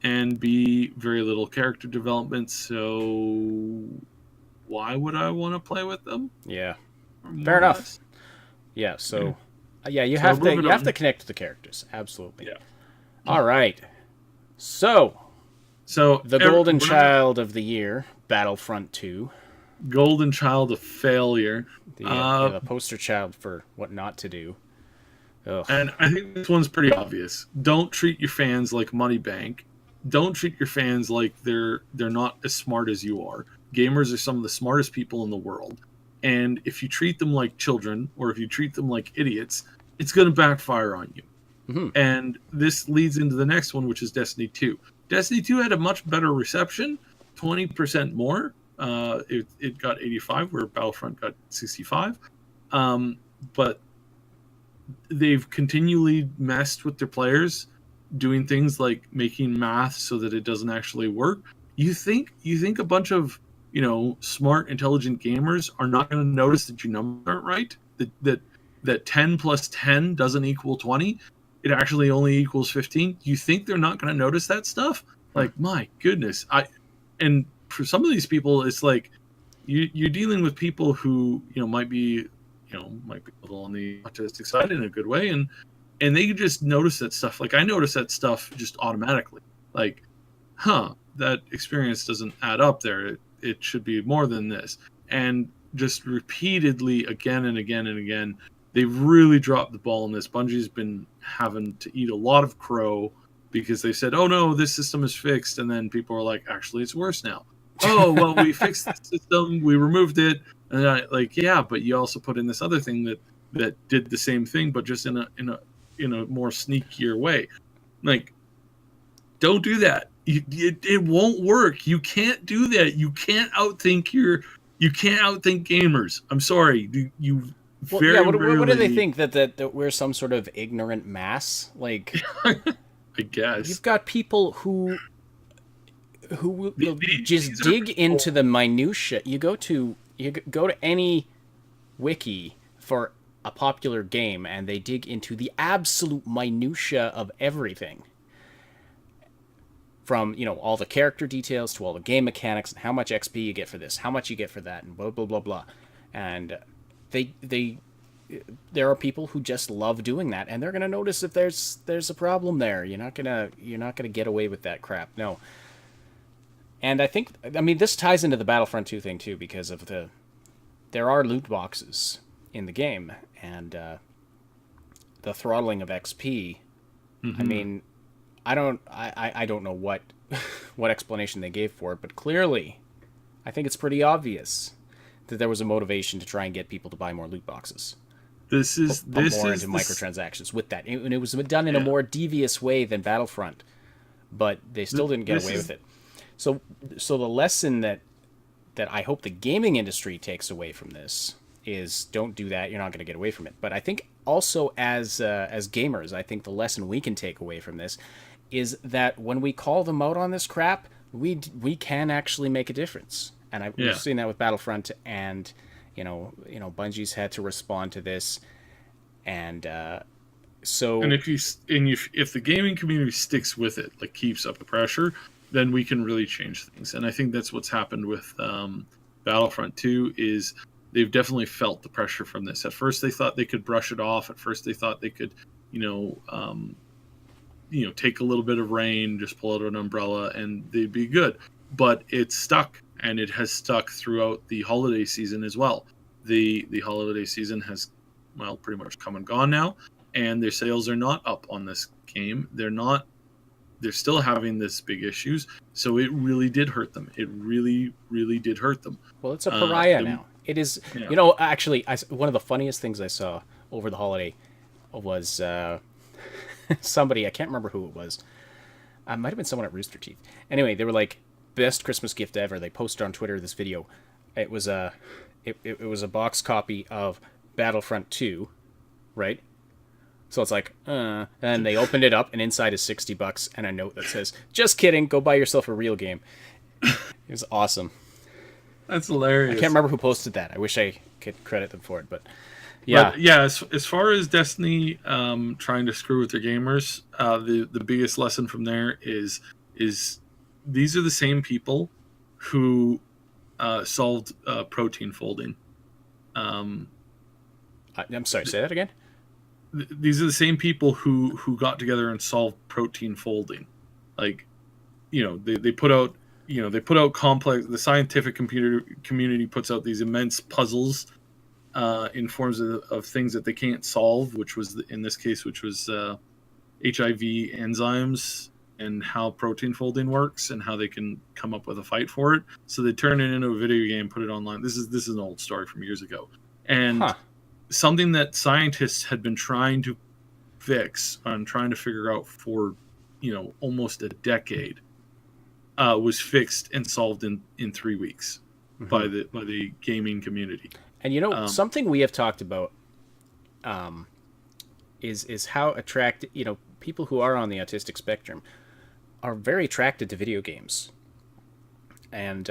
and B, very little character development. So why would I want to play with them? Yeah, fair enough. Yeah, so you have to connect to the characters. Absolutely. Yeah. All right. So the golden child of the year, Battlefront 2. Golden child of failure. The poster child for what not to do. Ugh. And I think this one's pretty obvious. Don't treat your fans like Moneybank. Don't treat your fans like they're not as smart as you are. Gamers are some of the smartest people in the world. And if you treat them like children, or if you treat them like idiots, it's going to backfire on you. Mm-hmm. And this leads into the next one, which is Destiny 2. Destiny 2 had a much better reception, 20% more. It got 85, where Battlefront got 65. But they've continually messed with their players, doing things like making math so that it doesn't actually work. You think a bunch of smart, intelligent gamers are not going to notice that your numbers aren't right? That 10 plus 10 doesn't equal 20? It actually only equals 15? You think they're not going to notice that stuff? My goodness. And for some of these people, it's you're dealing with people who might be a little on the autistic side in a good way, and they just notice that stuff. I notice that stuff just automatically. That experience doesn't add up there. It should be more than this. And just repeatedly, again and again and again, they've really dropped the ball on this. Bungie's been having to eat a lot of crow because they said, "Oh no, this system is fixed," and then people are like, "Actually, it's worse now." Oh well, we fixed the system, we removed it, And I like, yeah, but you also put in this other thing that did the same thing, but just in a more sneakier way. Like, don't do that. It won't work. You can't do that. You can't outthink gamers. I'm sorry. Well, very yeah. What rarely, do they think that we're some sort of ignorant mass? Like, I guess you've got people who will just dig people into the minutia. You go to any wiki for a popular game, and they dig into the absolute minutia of everything. From, all the character details to all the game mechanics and how much XP you get for this, how much you get for that, and blah blah blah blah. And there are people who just love doing that, and they're gonna notice if there's a problem there. You're not gonna get away with that crap. No. And I mean, this ties into the Battlefront 2 thing too, because of there are loot boxes in the game, and the throttling of XP. Mm-hmm. I mean, I don't know what what explanation they gave for it, but clearly, I think it's pretty obvious that there was a motivation to try and get people to buy more loot boxes. Put more into microtransactions with that, and it was done in a more devious way than Battlefront, but they still didn't get away with it. So the lesson that I hope the gaming industry takes away from this is don't do that. You're not going to get away from it. But I think also as gamers, I think the lesson we can take away from this is that when we call them out on this crap, we can actually make a difference. And we've seen that with Battlefront, and Bungie's had to respond to this, and so. And if the gaming community sticks with it, like keeps up the pressure, then we can really change things. And I think that's what's happened with Battlefront 2 is they've definitely felt the pressure from this. At first, they thought they could brush it off. At first, they thought they could, take a little bit of rain, just pull out an umbrella, and they'd be good. But it's stuck, and it has stuck throughout the holiday season as well. The holiday season has, pretty much come and gone now, and their sales are not up on this game. They're still having this big issues, so it really did hurt them. It really, really did hurt them. Well, it's a pariah now. It is, actually, one of the funniest things I saw over the holiday was somebody, I can't remember who it was. It might have been someone at Rooster Teeth. Anyway, they were like, best Christmas gift ever. They posted on Twitter this video. It was a box copy of Battlefront 2, right? So it's like, and they opened it up, and inside is $60 and a note that says, "Just kidding, go buy yourself a real game." It was awesome. That's hilarious. I can't remember who posted that. I wish I could credit them for it, but yeah. But yeah, as far as Destiny trying to screw with their gamers, the biggest lesson from there is these are the same people who solved protein folding. I'm sorry, say that again? These are the same people who got together and solved protein folding. Like, they put out, complex, the scientific community puts out these immense puzzles in forms of things that they can't solve, which was, in this case, HIV enzymes and how protein folding works and how they can come up with a fight for it. So they turn it into a video game, put it online. This is an old story from years ago. And something that scientists had been trying to fix and trying to figure out for, almost a decade, was fixed and solved in 3 weeks by the gaming community. And something we have talked about is how attracted, people who are on the autistic spectrum are very attracted to video games. And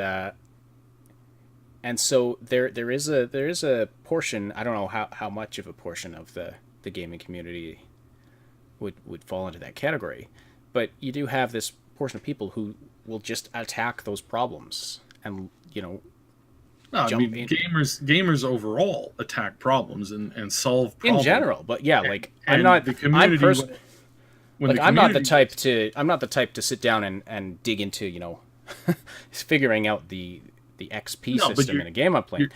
so there is a portion, I don't know how much of a portion of the gaming community would fall into that category, but you do have this portion of people who will just attack those problems and gamers overall attack problems and solve problems in general. But yeah, like I'm not the community. I'm not the type to sit down and dig into figuring out the XP system in a game I'm playing.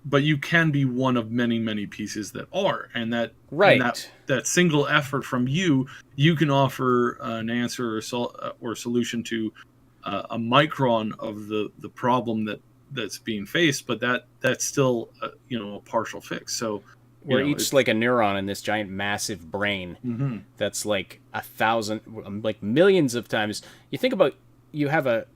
But you can be one of many, many pieces that are, and that that single effort from you can offer an answer or solution to a micron of the problem that that's being faced, but that's still a partial fix. So we're each like a neuron in this giant massive brain that's like 1,000, like millions of times. You think about, you have a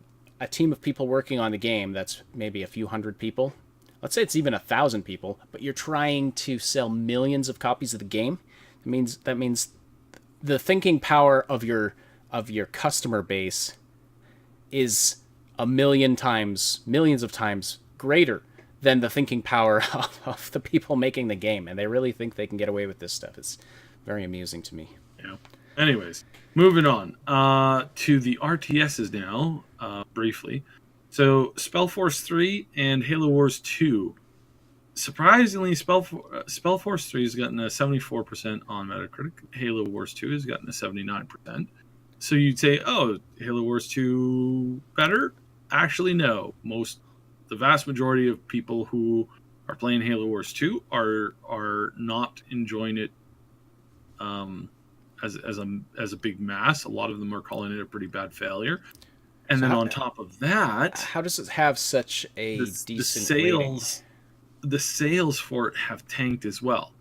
team of people working on the game that's maybe a few hundred people. Let's say it's even 1,000 people, but you're trying to sell millions of copies of the game. That means the thinking power of your customer base is millions of times greater than the thinking power of the people making the game, and they really think they can get away with this stuff. It's very amusing to me. Yeah. Anyways, moving on to the RTSs now, briefly. So, Spellforce 3 and Halo Wars 2. Surprisingly, Spellforce 3 has gotten a 74% on Metacritic. Halo Wars 2 has gotten a 79%. So you'd say, oh, Halo Wars 2 better? Actually, no. The vast majority of people who are playing Halo Wars 2 are not enjoying it as a big mass. A lot of them are calling it a pretty bad failure. And then on top of that, how does it have such a decent rating? The sales for it have tanked as well.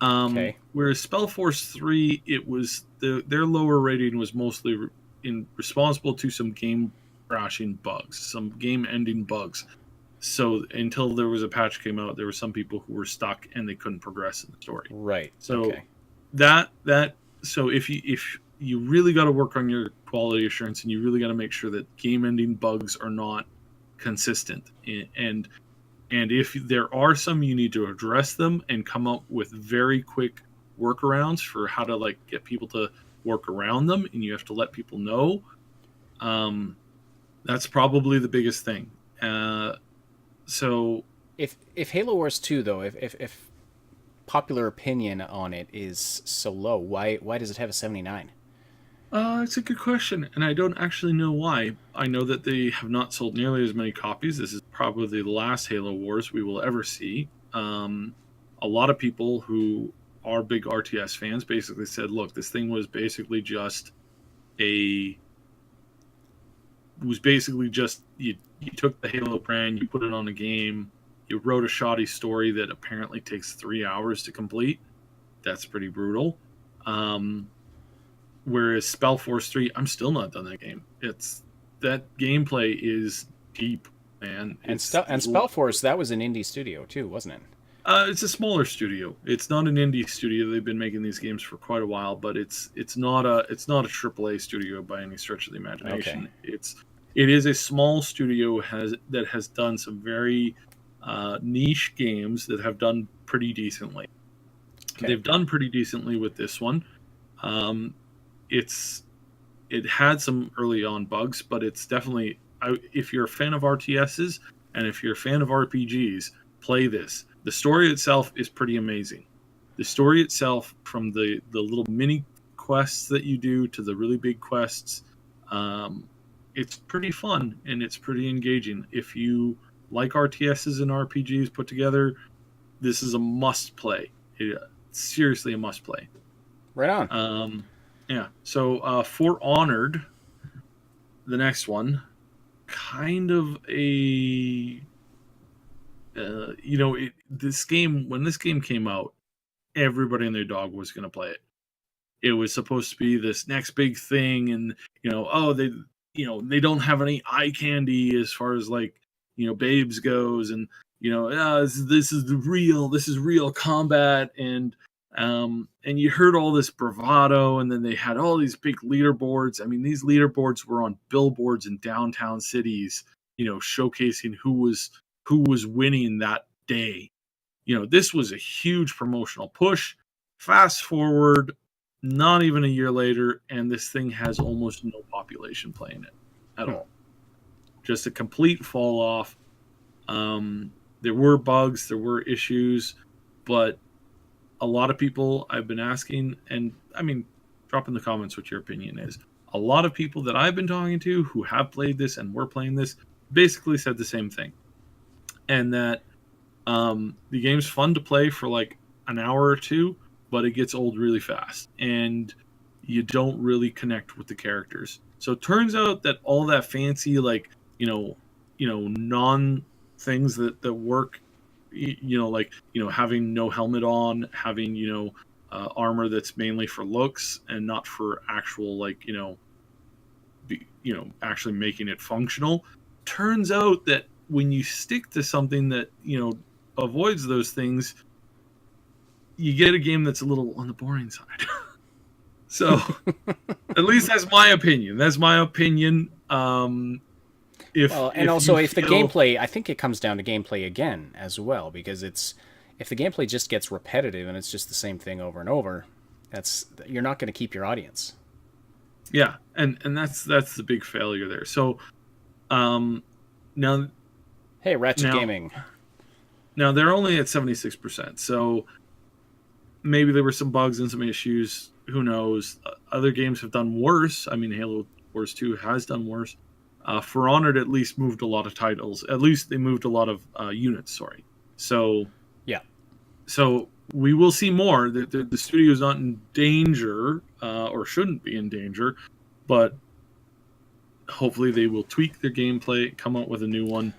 Whereas Spellforce 3, it was their lower rating was mostly responsible to some game crashing bugs, some game ending bugs. So until there was a patch came out, there were some people who were stuck and they couldn't progress in the story. Right. So so if you really got to work on your quality assurance, and you really got to make sure that game ending bugs are not consistent, and if there are some, you need to address them and come up with very quick workarounds for how to like get people to work around them, and you have to let people know. That's probably the biggest thing. So if Halo Wars 2 though, if popular opinion on it is so low, why does it have a 79? It's a good question, and I don't actually know why. I know that they have not sold nearly as many copies. This is probably the last Halo Wars we will ever see. A lot of people who are big RTS fans basically said, look, this thing was basically just you took the Halo brand, you put it on a game, you wrote a shoddy story that apparently takes 3 hours to complete. That's pretty brutal. Whereas Spellforce 3, I'm still not done that game. That gameplay is deep, man. And Spellforce, that was an indie studio too, wasn't it? It's a smaller studio. It's not an indie studio. They've been making these games for quite a while, but it's not a AAA studio by any stretch of the imagination. Okay. It is a small studio that has done some very niche games that have done pretty decently. Okay. They've done pretty decently with this one. It had some early on bugs, but it's definitely, if you're a fan of RTSs and if you're a fan of RPGs, play this. The story itself is pretty amazing. The story itself, from the little mini quests that you do to the really big quests, it's pretty fun and it's pretty engaging. If you like RTSs and RPGs put together, this is a must play. Seriously a must play. Right on. Yeah. So FORTNITE, the next one, kind of a this game, when this game came out, everybody and their dog was going to play it. It was supposed to be this next big thing, and they don't have any eye candy as far as like babes goes, and this is real combat, and you heard all this bravado, and then they had all these big leaderboards. I mean, these leaderboards were on billboards in downtown cities, showcasing who was winning that day. This was a huge promotional push. Fast forward, not even a year later, and this thing has almost no population playing it at all. Just a complete fall off. There were bugs, there were issues, but a lot of people I've been asking, and I mean, drop in the comments what your opinion is. A lot of people that I've been talking to who have played this and were playing this basically said the same thing. And that the game's fun to play for like an hour or two, but it gets old really fast, and you don't really connect with the characters. So it turns out that all that fancy, like, non things that work, like, having no helmet on, having, armor that's mainly for looks and not for actual, like, actually making it functional. Turns out that when you stick to something that, avoids those things, you get a game that's a little on the boring side. So at least that's my opinion. If the gameplay, I think it comes down to gameplay again as well, because if the gameplay just gets repetitive and it's just the same thing over and over, you're not going to keep your audience. Yeah, and that's the big failure there. So now, hey, Ratchet Gaming. Now they're only at 76%. So maybe there were some bugs and some issues. Who knows? Other games have done worse. I mean, Halo Wars 2 has done worse. FORTNITE at least moved a lot of titles. At least they moved a lot of units. Sorry. So yeah. So we will see more. The studio's not in danger, or shouldn't be in danger, but hopefully they will tweak their gameplay, come out with a new one.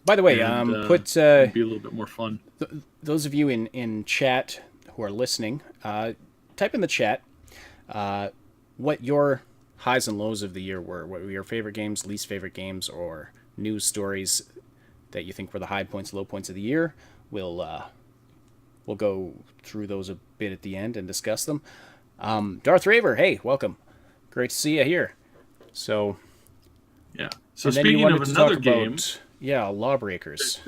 By the way, be a little bit more fun. Those of you in chat who are listening, type in the chat what your highs and lows of the year were. What were your favorite games, least favorite games, or news stories that you think were the high points, low points of the year. We'll go through those a bit at the end and discuss them. Darth Raver, hey, welcome. Great to see you here. So, yeah. So speaking of another game, Lawbreakers.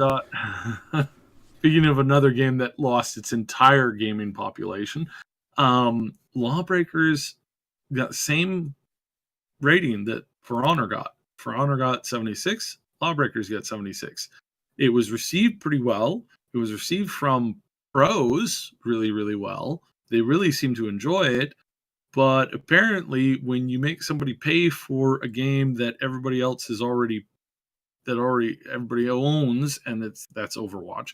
Speaking of another game that lost its entire gaming population, Lawbreakers got the same rating that For Honor got. For Honor got 76. Lawbreakers got 76. It was received pretty well. It was received from pros really, really well. They really seem to enjoy it. But apparently, when you make somebody pay for a game that everybody else everybody owns, and that's Overwatch.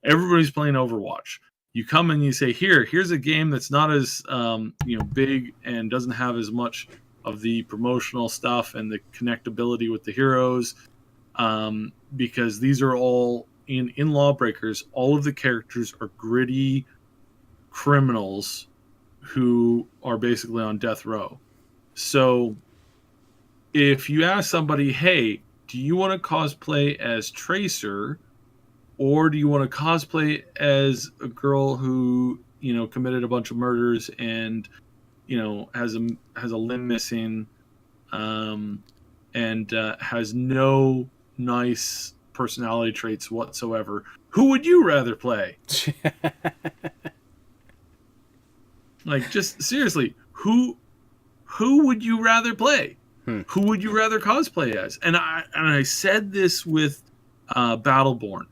Everybody's playing Overwatch. You come and you say, here's a game that's not as big and doesn't have as much of the promotional stuff and the connectability with the heroes, because these are all in Lawbreakers. All of the characters are gritty criminals who are basically on death row. So if you ask somebody, hey, do you want to cosplay as Tracer, or do you want to cosplay as a girl who, committed a bunch of murders and, has a limb missing, and has no nice personality traits whatsoever? Who would you rather play? Like, just seriously, who would you rather play? Who would you rather cosplay as? And I said this with Battleborn.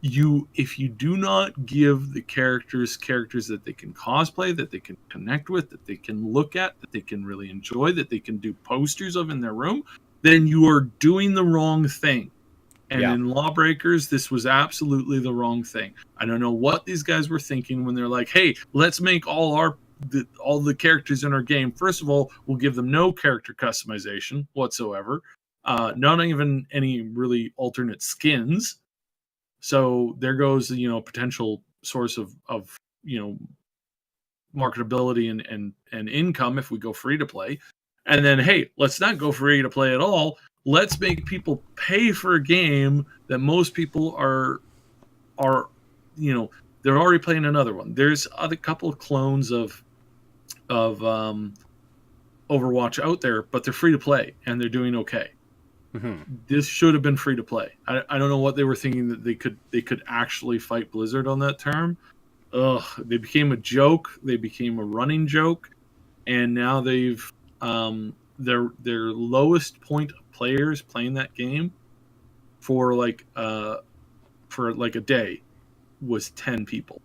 If you do not give the characters that they can cosplay, that they can connect with, that they can look at, that they can really enjoy, that they can do posters of in their room, then you are doing the wrong thing. And in Lawbreakers, this was absolutely the wrong thing. I don't know what these guys were thinking when they're like, hey, let's make all the characters in our game. First of all, we'll give them no character customization whatsoever. Not even any really alternate skins. So there goes, potential source of marketability and income if we go free to play. And then, hey, let's not go free to play at all. Let's make people pay for a game that most people are they're already playing another one. There's a couple of clones of Overwatch out there, but they're free to play and they're doing okay. Mm-hmm. This should have been free to play. I don't know what they were thinking, that they could actually fight Blizzard on that term. They became a joke. They became a running joke, and now they've their lowest point of players playing that game for like a day was 10 people.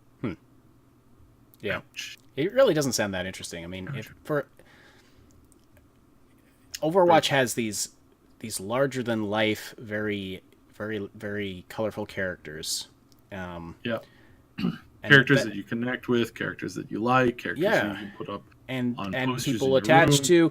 Yeah. Ouch. It really doesn't sound that interesting. I mean, Overwatch has these larger than life, very, very, very colorful characters. Characters that you connect with, characters that you like, characters that you can put up and on posters people attached to.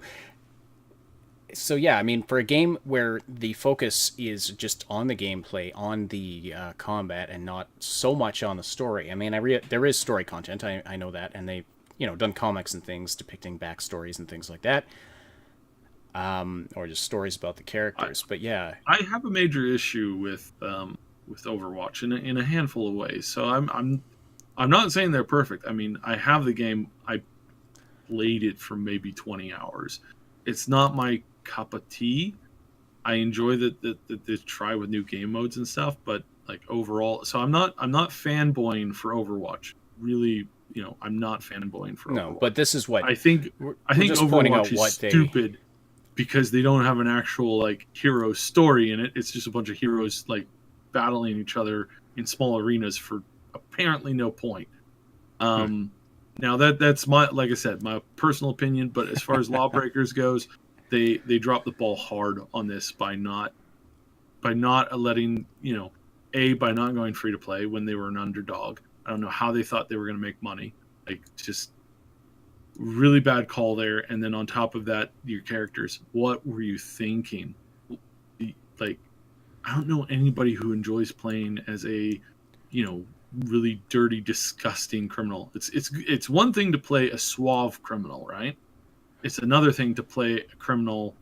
So yeah, I mean, for a game where the focus is just on the gameplay, on the combat, and not so much on the story. I mean, there is story content. I know that, and they done comics and things depicting backstories and things like that, or just stories about the characters. But yeah, I have a major issue with Overwatch in a handful of ways. So I'm not saying they're perfect. I mean, I have the game. I played it for maybe 20 hours. It's not my cup of tea. I enjoy that they try with new game modes and stuff, but like overall, so I'm not fanboying for Overwatch. Really, I'm not fanboying for no. Overwatch. But this is what I think just pointing out Overwatch is what stupid because they don't have an actual like hero story in it. It's just a bunch of heroes like battling each other in small arenas for apparently no point. Now that's like I said, my personal opinion. But as far as Lawbreakers goes, they dropped the ball hard on this by not letting by not going free to play when they were an underdog. I don't know how they thought they were going to make money. Like, just really bad call there. And then on top of that, your characters. What were you thinking? Like, I don't know anybody who enjoys playing as a, really dirty, disgusting criminal. It's one thing to play a suave criminal, right? It's another thing to play a criminal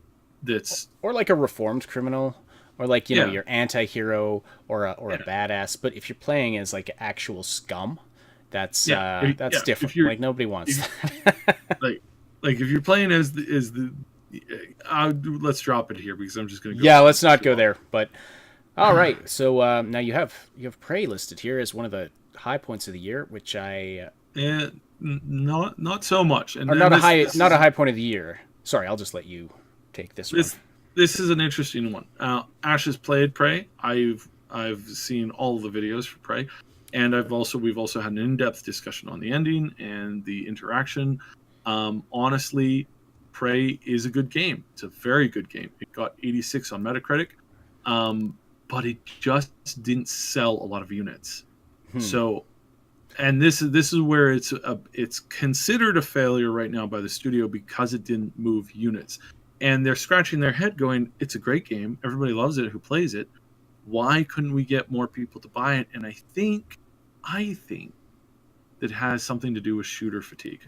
that's or like a reformed criminal, or like Yeah. your anti-hero or a badass. But if you're playing as like actual scum, that's different. Like, nobody wants that. like if you're playing as the let's drop it here because I'm just going to go. Yeah, let's not go there. But all right, so now you have Prey listed here as one of the high points of the year, which Not so much, and or not a high point of the year. Sorry, I'll just let you take this one. This is an interesting one. Ash has played Prey. I've seen all the videos for Prey, and we've also had an in-depth discussion on the ending and the interaction. Honestly, Prey is a good game. It's a very good game. It got 86 on Metacritic, but it just didn't sell a lot of units. So, and this is where it's considered a failure right now by the studio because it didn't move units. And they're scratching their head going, it's a great game. Everybody loves it who plays it. Why couldn't we get more people to buy it? And I think it has something to do with shooter fatigue.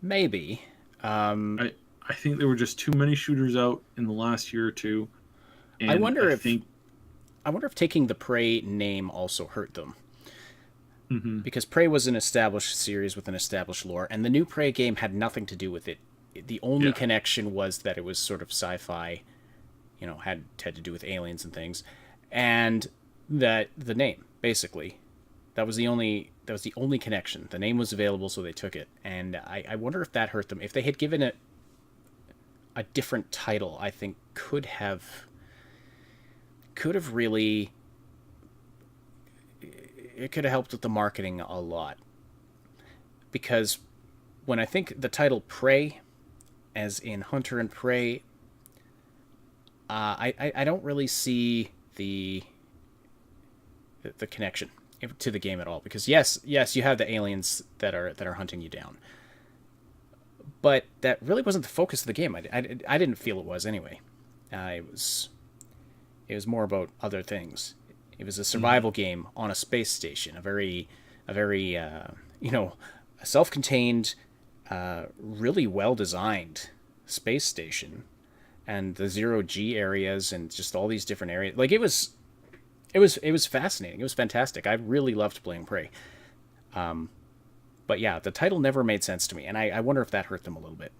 Maybe. I think there were just too many shooters out in the last year or two. And I wonder if taking the Prey name also hurt them. Mm-hmm. Because Prey was an established series with an established lore, and the new Prey game had nothing to do with it. The only connection was that it was sort of sci-fi, had to do with aliens and things, and that the name, basically, that was the only connection. The name was available, so they took it, and I wonder if that hurt them. If they had given it a different title, I think could have really, it could have helped with the marketing a lot. Because when I think the title Prey, as in Hunter and Prey, I don't really see the connection to the game at all. Because yes, you have the aliens that are hunting you down, but that really wasn't the focus of the game. I didn't feel it was anyway. It was more about other things. It was a survival game on a space station, a very self-contained, really well-designed space station, and the 0G areas and just all these different areas. Like, it was fascinating. It was fantastic. I really loved playing Prey. But yeah, the title never made sense to me, and I wonder if that hurt them a little bit.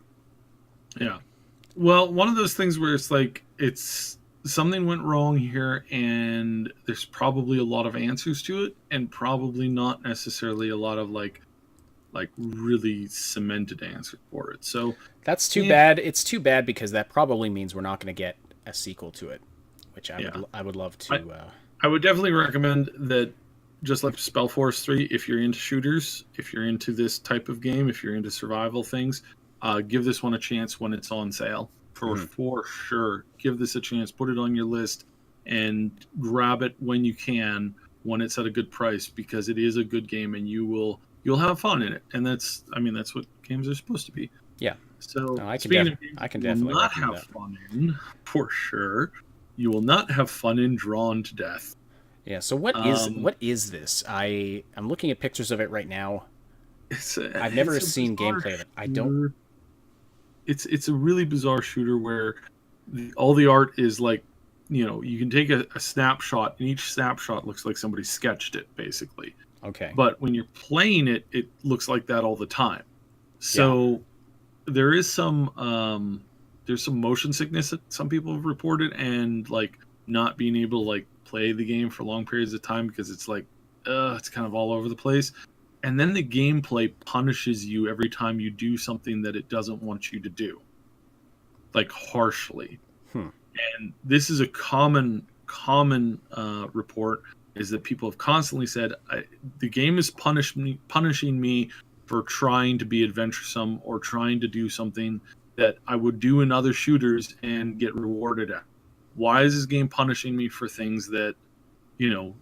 Yeah. Well, one of those things where it's like something went wrong here, and there's probably a lot of answers to it, and probably not necessarily a lot of like really cemented answer for it. So that's too bad. It's too bad because that probably means we're not going to get a sequel to it, which I would love to. I would definitely recommend that. Just like Spellforce 3, if you're into shooters, if you're into this type of game, if you're into survival things, give this one a chance when it's on sale. For sure. Give this a chance. Put it on your list and grab it when you can, when it's at a good price, because it is a good game and you'll have fun in it. And that's what games are supposed to be. Yeah. So, No, I speaking of games I can you will definitely not recommend have that. fun in, for sure, you will not have fun in Drawn to Death. Yeah. So Um, what is this? I'm looking at pictures of it right now. I've never it's a seen bizarre gameplay of it. I don't. shooter. It's a really bizarre shooter where all the art is like, you can take a snapshot, and each snapshot looks like somebody sketched it, basically. Okay. But when you're playing it, it looks like that all the time. Yeah. So there is there's some motion sickness that some people have reported, and like not being able to like play the game for long periods of time because it's like it's kind of all over the place. And then the gameplay punishes you every time you do something that it doesn't want you to do, like harshly. Hmm. And this is a common report, is that people have constantly said, the game is punishing me for trying to be adventuresome or trying to do something that I would do in other shooters and get rewarded at. Why is this game punishing me for things that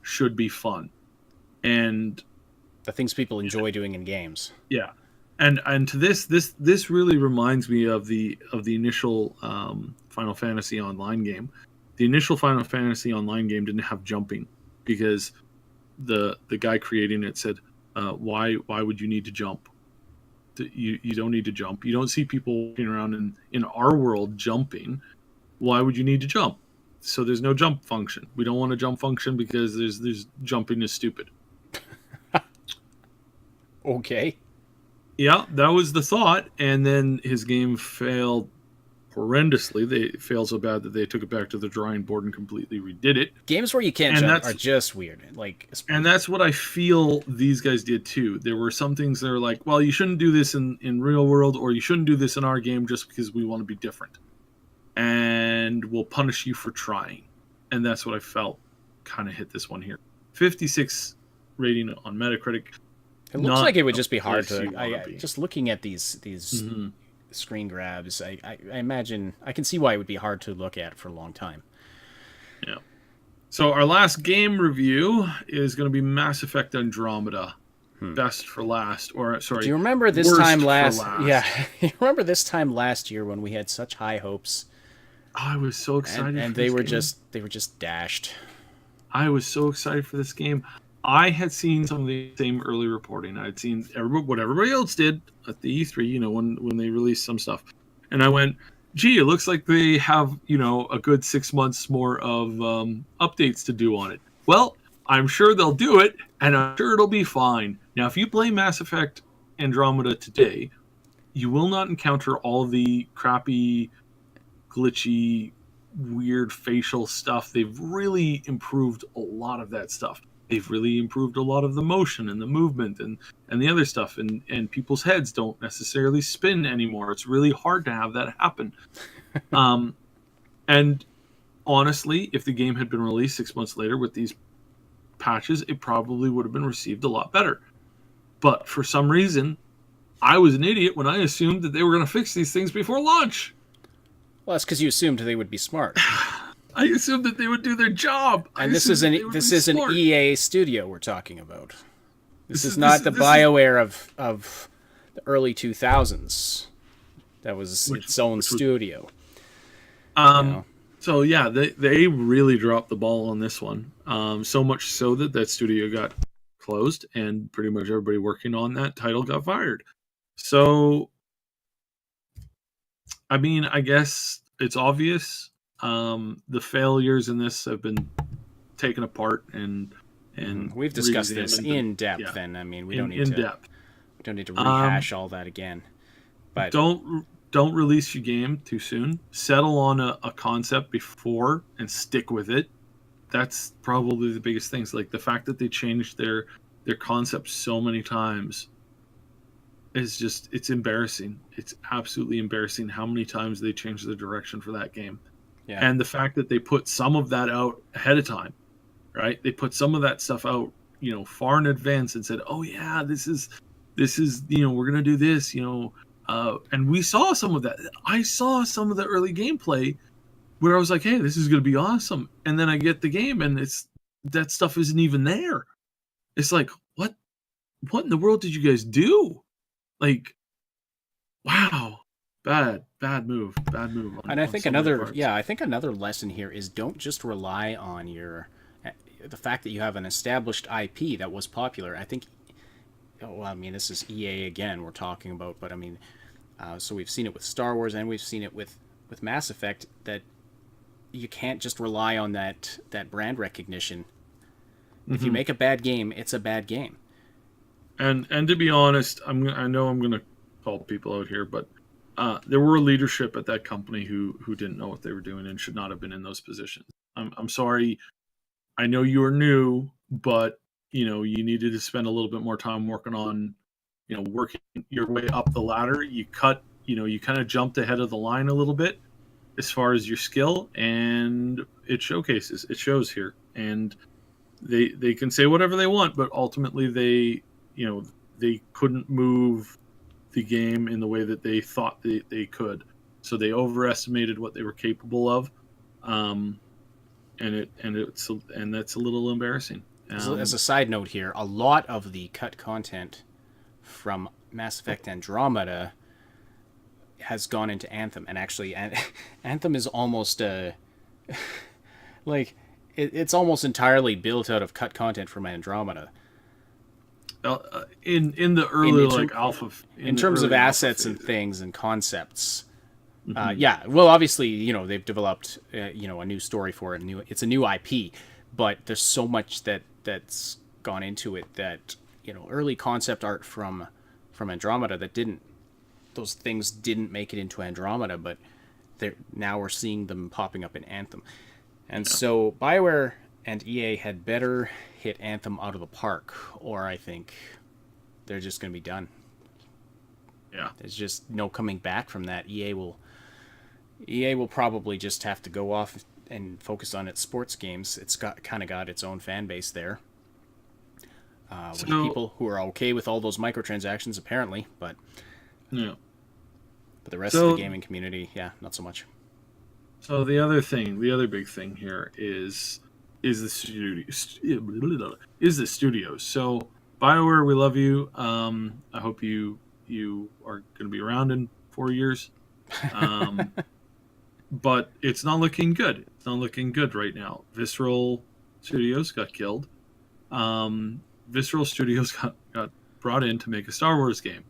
should be fun? And The things people enjoy doing in games. yeah, and to this really reminds me of the initial Final Fantasy Online game. The initial Final Fantasy Online game didn't have jumping because the guy creating it said, why would you need to jump? You don't need to jump. You don't see people walking around in our world jumping. Why would you need to jump? So there's no jump function. We don't want a jump function because there's jumping is stupid. Okay. Yeah, that was the thought, and then his game failed horrendously. They failed so bad that they took it back to the drawing board and completely redid it. Games where you can't And jump are just weird. Like, And that's what I feel these guys did too. There were some things that are like, well, you shouldn't do this in real world, or you shouldn't do this in our game just because we want to be different. And we'll punish you for trying. And that's what I felt kind of hit this one here. 56 rating on Metacritic. it looks like it would just be hard place you to. wanna be. Just looking at these screen grabs, I imagine I can see why it would be hard to look at for a long time. Yeah. So our last game review is going to be Mass Effect Andromeda. Best for last, or sorry. Do you remember this worst time for last? last. Yeah, you remember this time last year when we had such high hopes, I was so excited, and for they this were game. just dashed. I was so excited for this game. I had seen some of the same early reporting. I'd seen what everybody else did at the E3, when they released some stuff. And I went, gee, it looks like they have, a good 6 months more of updates to do on it. Well, I'm sure they'll do it, and I'm sure it'll be fine. Now, if you play Mass Effect Andromeda today, you will not encounter all the crappy, glitchy, weird facial stuff. They've really improved a lot of that stuff. They've really improved a lot of the motion and the movement and the other stuff. And people's heads don't necessarily spin anymore. It's really hard to have that happen. And honestly, if the game had been released 6 months later with these patches, it probably would have been received a lot better. But for some reason, I was an idiot when I assumed that they were going to fix these things before launch. Well, that's because you assumed they would be smart. I assumed that they would do their job. And this is an EA studio we're talking about. This is not the BioWare of the early 2000s. That was its own studio. So yeah, they really dropped the ball on this one. So much so that studio got closed, and pretty much everybody working on that title got fired. So, I mean, I guess it's obvious. The failures in this have been taken apart and we've discussed this in depth. And I mean, we don't need to rehash all that again. But don't release your game too soon. Settle on a concept before and stick with it. That's probably the biggest things. Like the fact that they changed their concept so many times is just, it's embarrassing. It's absolutely embarrassing how many times they changed the direction for that game. Yeah. And the fact that they put some of that out ahead of time, right? They put some of that stuff out, far in advance and said, oh yeah, this is, we're going to do this, and we saw some of that. I saw some of the early gameplay where I was like, hey, this is going to be awesome. And then I get the game and that stuff isn't even there. It's like, what in the world did you guys do? Like, wow. Bad move And I on think so many another, parts. yeah, I think another lesson here is don't just rely on the fact that you have an established IP that was popular. I think, oh, well, I mean, this is EA again we're talking about, but I mean, so we've seen it with Star Wars and we've seen it with Mass Effect, that you can't just rely on that brand recognition. If you Hmm. make a bad game, it's a bad game. And to be honest, I know I'm going to call people out here, but there were leadership at that company who didn't know what they were doing and should not have been in those positions. I'm sorry. I know you are new, but you needed to spend a little bit more time working on working your way up the ladder. You kind of jumped ahead of the line a little bit as far as your skill, and it shows here. And they can say whatever they want, but ultimately they couldn't move the game in the way that they thought they could. So they overestimated what they were capable of, um, and that's a little embarrassing. As a side note here, a lot of the cut content from Mass Effect Andromeda has gone into Anthem, and actually, Anthem is almost like it's almost entirely built out of cut content from Andromeda. In the early alpha, in terms of assets and things and concepts. Yeah, well, obviously, they've developed, a new story for it. It's a new IP, but there's so much that's gone into it that early concept art from Andromeda those things didn't make it into Andromeda, but now we're seeing them popping up in Anthem, and so BioWare and EA had better hit Anthem out of the park, or I think they're just going to be done. Yeah, there's just no coming back from that. EA will probably just have to go off and focus on its sports games. It's kind of got its own fan base there, with people who are okay with all those microtransactions, apparently. But yeah, but the rest of the gaming community, yeah, not so much. So the other big thing here is the studios. So BioWare, we love you. I hope you are going to be around in 4 years. But it's not looking good. It's not looking good right now. Visceral Studios got killed. Visceral Studios got brought in to make a Star Wars game,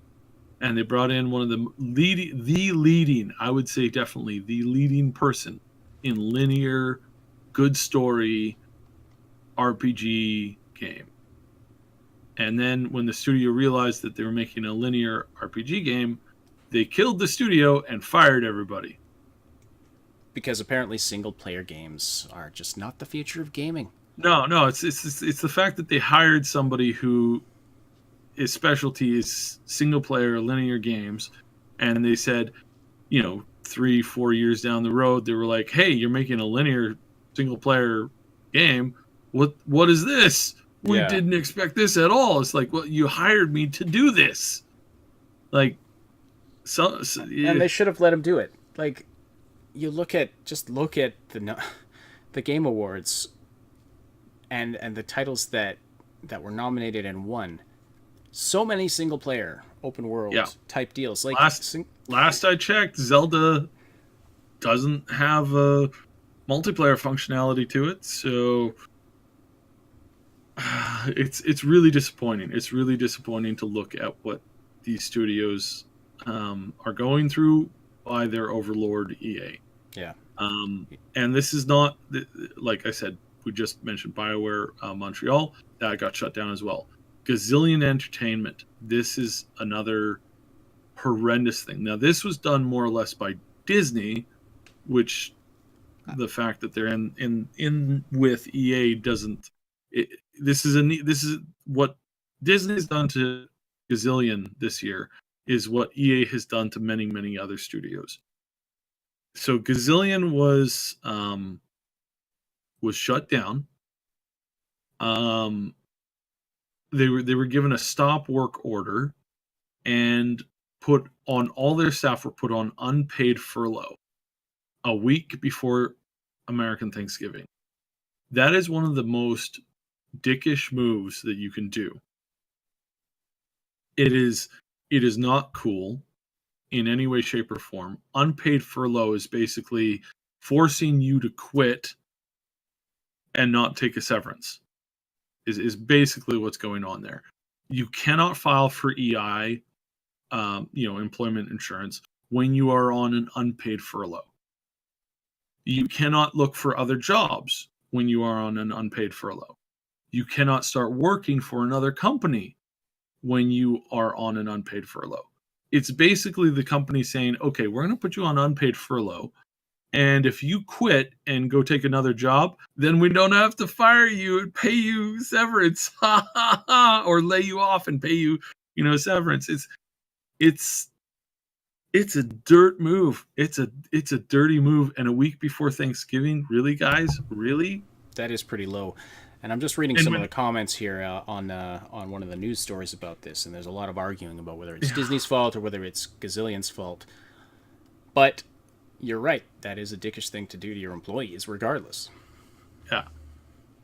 and they brought in one of the leading, I would say definitely the leading person in linear, good story RPG game. And then when the studio realized that they were making a linear RPG game, they killed the studio and fired everybody. Because apparently single-player games are just not the future of gaming. No, it's the fact that they hired somebody who his specialty is single-player linear games, and they said, 3-4 years down the road, they were like, "Hey, you're making a linear single-player game. What is this? We didn't expect this at all." It's like, well, you hired me to do this. Like, so yeah. And they should have let him do it. Like, look at the Game Awards and the titles that were nominated and won. So many single player open world type deals. Like last I checked, Zelda doesn't have a multiplayer functionality to it, so it's really disappointing. It's really disappointing to look at what these studios are going through by their overlord EA. Yeah. And this is not, like I said, we just mentioned BioWare Montreal. That got shut down as well. Gazillion Entertainment. This is another horrendous thing. Now, this was done more or less by Disney, which the fact that they're in with EA doesn't. This is what Disney's done to Gazillion this year is what EA has done to many, many other studios. So Gazillion was shut down. They were given a stop work order and all their staff were put on unpaid furlough a week before American Thanksgiving. That is one of the most dickish moves that you can do. It is not cool. in any way, shape, or form. Unpaid furlough is basically forcing you to quit and not take a severance, is basically what's going on there. You cannot file for EI, employment insurance, when you are on an unpaid furlough. You cannot look for other jobs when you are on an unpaid furlough. You cannot start working for another company when you are on an unpaid furlough. It's basically the company saying, okay, we're going to put you on unpaid furlough. And if you quit and go take another job, then we don't have to fire you and pay you severance, or lay you off and pay you, severance. It's a dirt move. It's a dirty move. And a week before Thanksgiving, really, guys, really? That is pretty low. And I'm just reading some of the comments here on one of the news stories about this, and there's a lot of arguing about whether it's Disney's fault or whether it's Gazillion's fault. But you're right. That is a dickish thing to do to your employees, regardless. Yeah.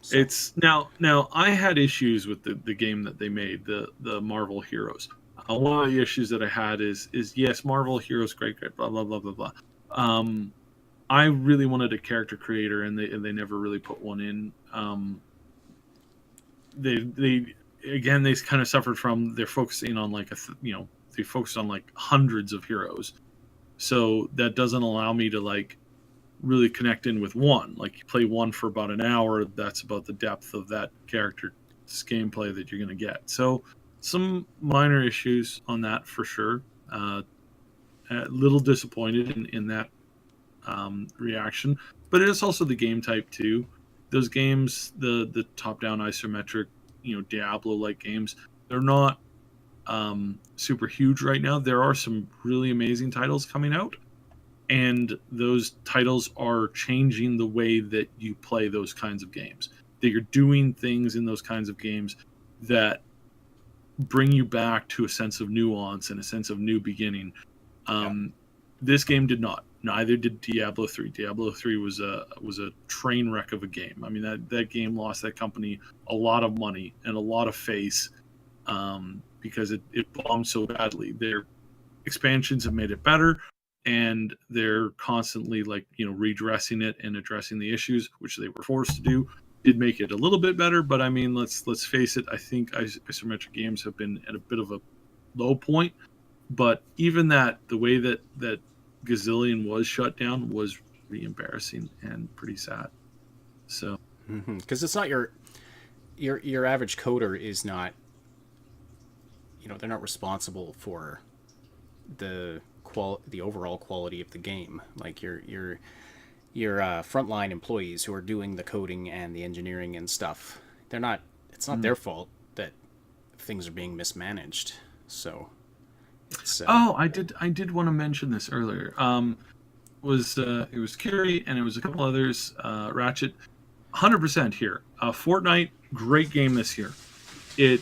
So. It's now I had issues with the game that they made, the Marvel Heroes. One of the issues that I had is yes, Marvel Heroes, great, blah blah blah blah blah. I really wanted a character creator, and they never really put one in. They kind of suffered from, they're focusing on they focused on like hundreds of heroes, so that doesn't allow me to like really connect in with one. Like, you play one for about an hour, that's about the depth of that character's gameplay that you're going to get. So some minor issues on that for sure. A little disappointed in that reaction, but it is also the game type too. Those games, the top-down isometric, Diablo-like games, they're not super huge right now. There are some really amazing titles coming out, and those titles are changing the way that you play those kinds of games. That you're doing things in those kinds of games that bring you back to a sense of nuance and a sense of new beginning. This game did not. Neither did Diablo 3. Diablo 3 was a train wreck of a game. I mean, that game lost that company a lot of money and a lot of face because it bombed so badly. Their expansions have made it better, and they're constantly redressing it and addressing the issues, which they were forced to do. Did make it a little bit better, but I mean, let's face it. I think isometric games have been at a bit of a low point. But even that, the way that Gazillion was shut down was pretty embarrassing and pretty sad. So, because it's not your average coder is not, they're not responsible for the overall quality of the game. Like your frontline employees who are doing the coding and the engineering and stuff, it's not their fault that things are being mismanaged. So I did want to mention this earlier. It was Carrie and it was a couple others. Ratchet, 100% here. FORTNITE, great game this year. It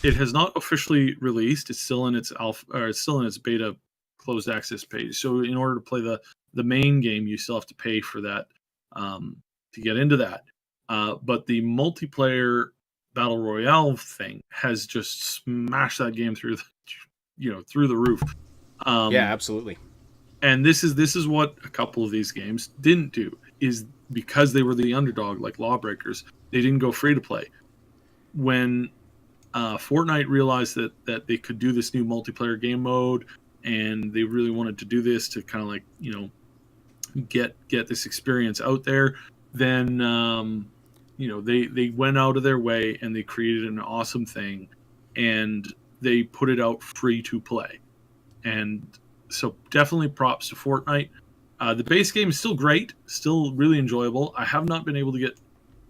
has not officially released. It's still in its alpha, or it's still in its beta closed access page. So in order to play the main game, you still have to pay for that to get into that. But the multiplayer battle royale thing has just smashed that game through the roof. Yeah, absolutely. And this is what a couple of these games didn't do, is because they were the underdog, like Lawbreakers, they didn't go free to play. When FORTNITE realized that they could do this new multiplayer game mode, and they really wanted to do this to kind of get this experience out there, then they went out of their way and they created an awesome thing, and they put it out free to play. And so definitely props to FORTNITE. The base game is still great, still really enjoyable. I have not been able to get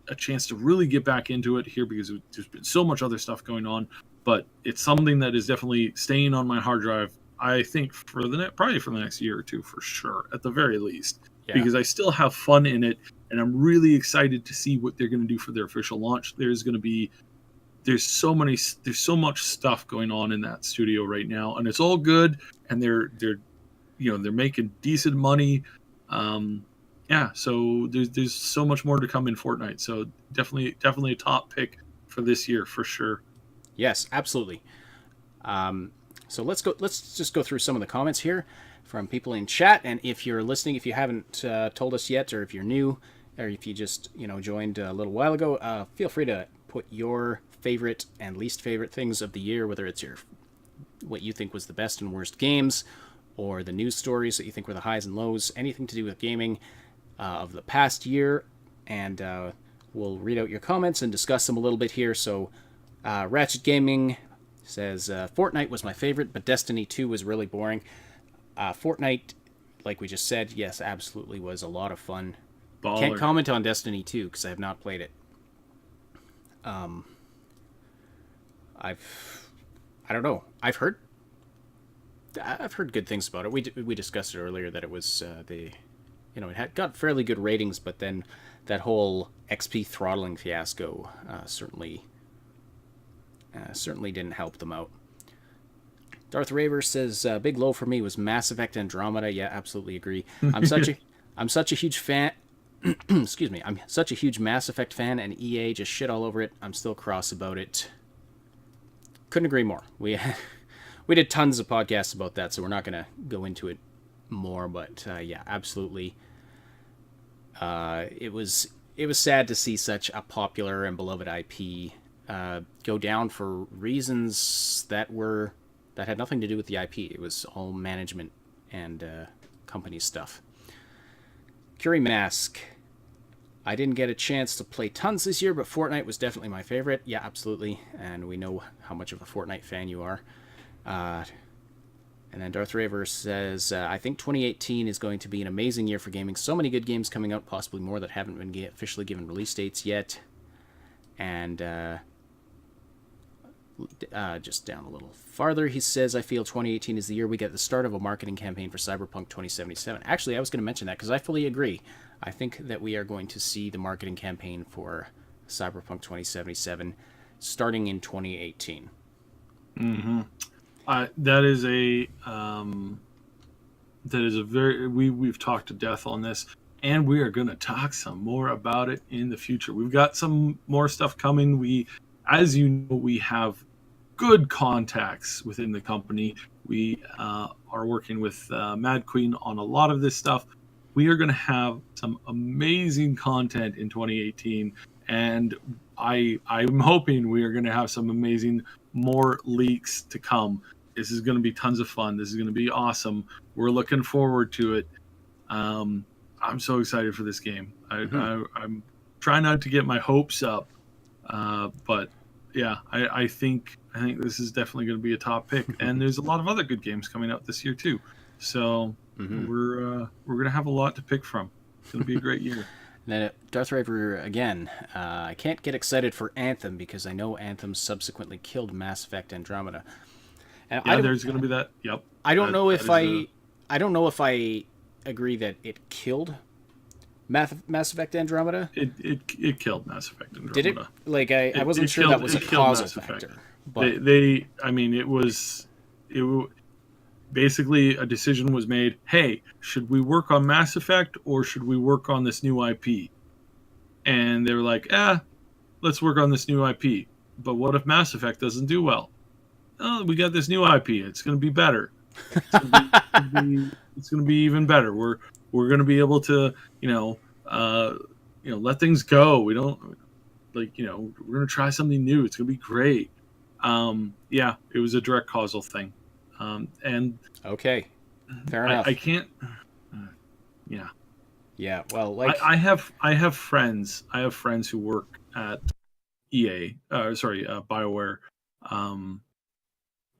a chance to really get back into it here because there's been so much other stuff going on, but it's something that is definitely staying on my hard drive, I think, probably for the next year or two, for sure, at the very least. Yeah. Because I still have fun in it, and I'm really excited to see what they're going to do for their official launch. There's so much stuff going on in that studio right now, and it's all good, and they're making decent money. So there's so much more to come in FORTNITE. So definitely a top pick for this year for sure. Yes, absolutely. So let's just go through some of the comments here from people in chat. And if you're listening, if you haven't told us yet, or if you're new, or if you just joined a little while ago, feel free to put your favorite and least favorite things of the year, whether it's what you think was the best and worst games, or the news stories that you think were the highs and lows, anything to do with gaming of the past year, and we'll read out your comments and discuss them a little bit here. So Ratchet Gaming says, Fortnite was my favorite, but Destiny 2 was really boring. Fortnite, like we just said, yes, absolutely was a lot of fun. Baller. Can't comment on Destiny 2 because I have not played it. I don't know. I've heard good things about it. We discussed it earlier that it was it had got fairly good ratings, but then that whole XP throttling fiasco certainly didn't help them out. Darth Raver says big low for me was Mass Effect Andromeda. Yeah, absolutely agree. I'm such a huge fan. Excuse me. I'm such a huge Mass Effect fan, and EA just shit all over it. I'm still cross about it. Couldn't agree more. We did tons of podcasts about that, so we're not going to go into it more. But yeah, absolutely. It was sad to see such a popular and beloved IP go down for reasons that had nothing to do with the IP. It was all management and company stuff. Curie Mask. I didn't get a chance to play tons this year, but Fortnite was definitely my favorite. Yeah, absolutely. And we know how much of a Fortnite fan you are. And then Darth Raver says, I think 2018 is going to be an amazing year for gaming. So many good games coming out, possibly more that haven't been officially given release dates yet. And just down a little farther, he says, I feel 2018 is the year we get the start of a marketing campaign for Cyberpunk 2077. Actually, I was going to mention that because I fully agree. I think that we are going to see the marketing campaign for Cyberpunk 2077 starting in 2018. Mm-hmm. That is a very we've talked to death on this, and we are going to talk some more about it in the future. We've got some more stuff coming. As you know, we have good contacts within the company. We are working with Mad Queen on a lot of this stuff. We are going to have some amazing content in 2018, and I'm hoping we are going to have some amazing more leaks to come. This is going to be tons of fun. This is going to be awesome. We're looking forward to it. I'm so excited for this game. I'm trying not to get my hopes up, but yeah, I think this is definitely going to be a top pick. And there's a lot of other good games coming out this year too. So we're going to have a lot to pick from. It's going to be a great year. Then Darth Raver again. I can't get excited for Anthem because I know Anthem subsequently killed Mass Effect Andromeda. And yeah, there's going to be that. Yep. I don't know if I agree that it killed Mass Effect Andromeda. It killed Mass Effect Andromeda. Did it? Like I wasn't sure that was a causal factor. But it was basically a decision was made. Hey, should we work on Mass Effect or should we work on this new IP? And they were like, let's work on this new IP. But what if Mass Effect doesn't do well? Oh, we got this new IP. It's going to be better. It's going to be even better. We're going to be able to, let things go. We don't we're going to try something new. It's going to be great. Yeah, it was a direct causal thing. And okay, fair enough. I can't. Yeah. Well, like I have friends who work at EA. BioWare.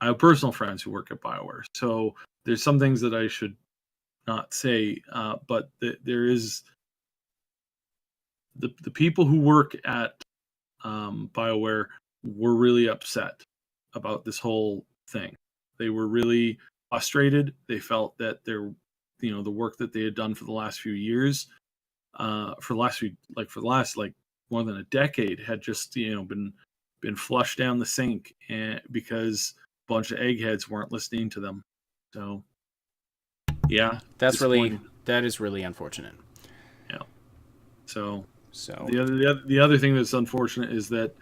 I have personal friends who work at BioWare. So there's some things that I should not say, but there is the people who work at BioWare were really upset about this whole thing. They were really frustrated. They felt that the work that they had done for the last few years, for the last more than a decade, had just been flushed down the sink, and because a bunch of eggheads weren't listening to them. So yeah, that is really unfortunate. Yeah. So the other thing that's unfortunate is that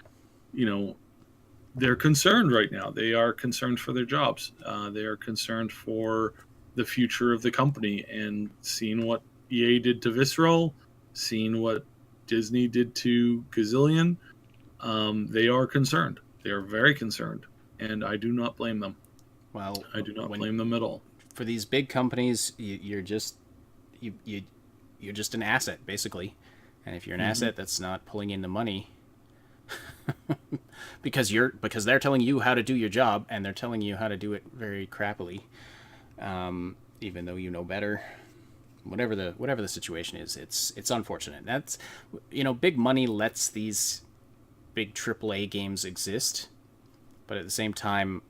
they're concerned right now. They are concerned for their jobs. They are concerned for the future of the company, and seeing what EA did to Visceral, seeing what Disney did to Gazillion, they are concerned. They are very concerned, and I do not blame them. Well, I do not blame them at all. For these big companies, you're just you're just an asset, basically. And if you're an asset that's not pulling in the money, because they're telling you how to do your job, and they're telling you how to do it very crappily, even though you know better. Whatever the situation is, it's unfortunate. That's, big money lets these big AAA games exist, but at the same time,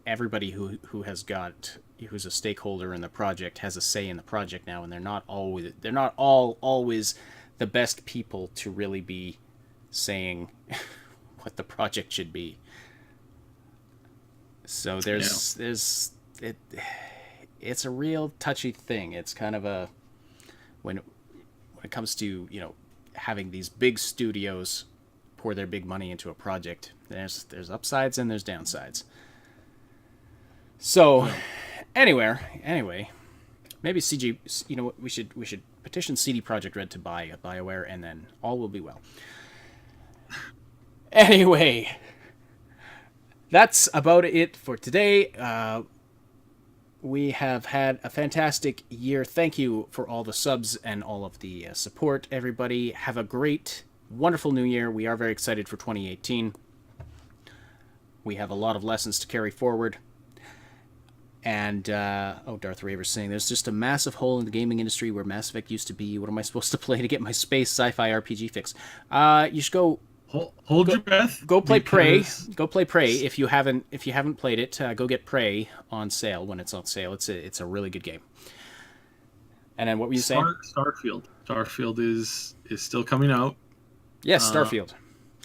everybody who's a stakeholder in the project has a say in the project now, and they're not all always the best people to really be saying what the project should be. So it's a real touchy thing. It's kind of a when it comes to having these big studios pour their big money into a project, there's upsides and there's downsides. So anyway, maybe CG, we should petition CD Projekt Red to buy BioWare, and then all will be well. Anyway, that's about it for today. We have had a fantastic year. Thank you for all the subs and all of the support, everybody. Have a great, wonderful new year. We are very excited for 2018. We have a lot of lessons to carry forward. And, Darth Raver's saying, there's just a massive hole in the gaming industry where Mass Effect used to be. What am I supposed to play to get my space sci-fi RPG fix? You should go... Hold your breath. Go play Prey. Go play Prey. If you haven't played it, go get Prey on sale when it's on sale. It's a really good game. And then what were you saying? Starfield. Starfield is still coming out. Yes, Starfield.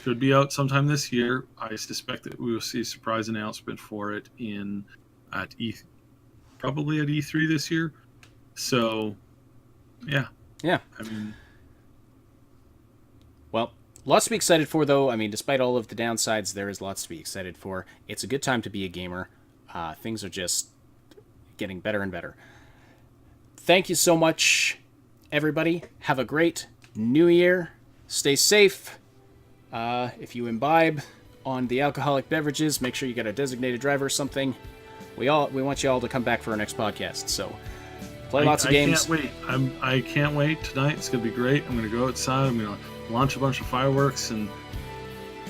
Should be out sometime this year. I suspect that we will see a surprise announcement for it probably at E3 this year. So, yeah. Yeah. I mean, well, lots to be excited for, though. I mean, despite all of the downsides, there is lots to be excited for. It's a good time to be a gamer. Things are just getting better and better. Thank you so much, everybody. Have a great new year. Stay safe. If you imbibe on the alcoholic beverages, make sure you get a designated driver or something. We want you all to come back for our next podcast. So play lots of games. I can't wait. I can't wait tonight. It's gonna be great. I'm gonna go outside. I'm gonna launch a bunch of fireworks, and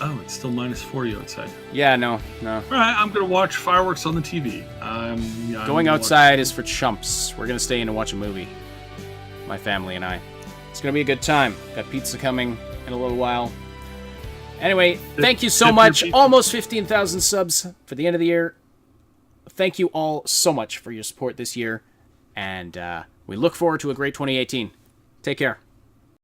it's still -40 outside. Yeah, no. All right, I'm gonna watch fireworks on the TV. Going outside is for chumps. We're gonna stay in and watch a movie. My family and I. It's gonna be a good time. Got pizza coming in a little while. Anyway, thank you so much. Almost 15,000 subs for the end of the year. Thank you all so much for your support this year, and we look forward to a great 2018. Take care.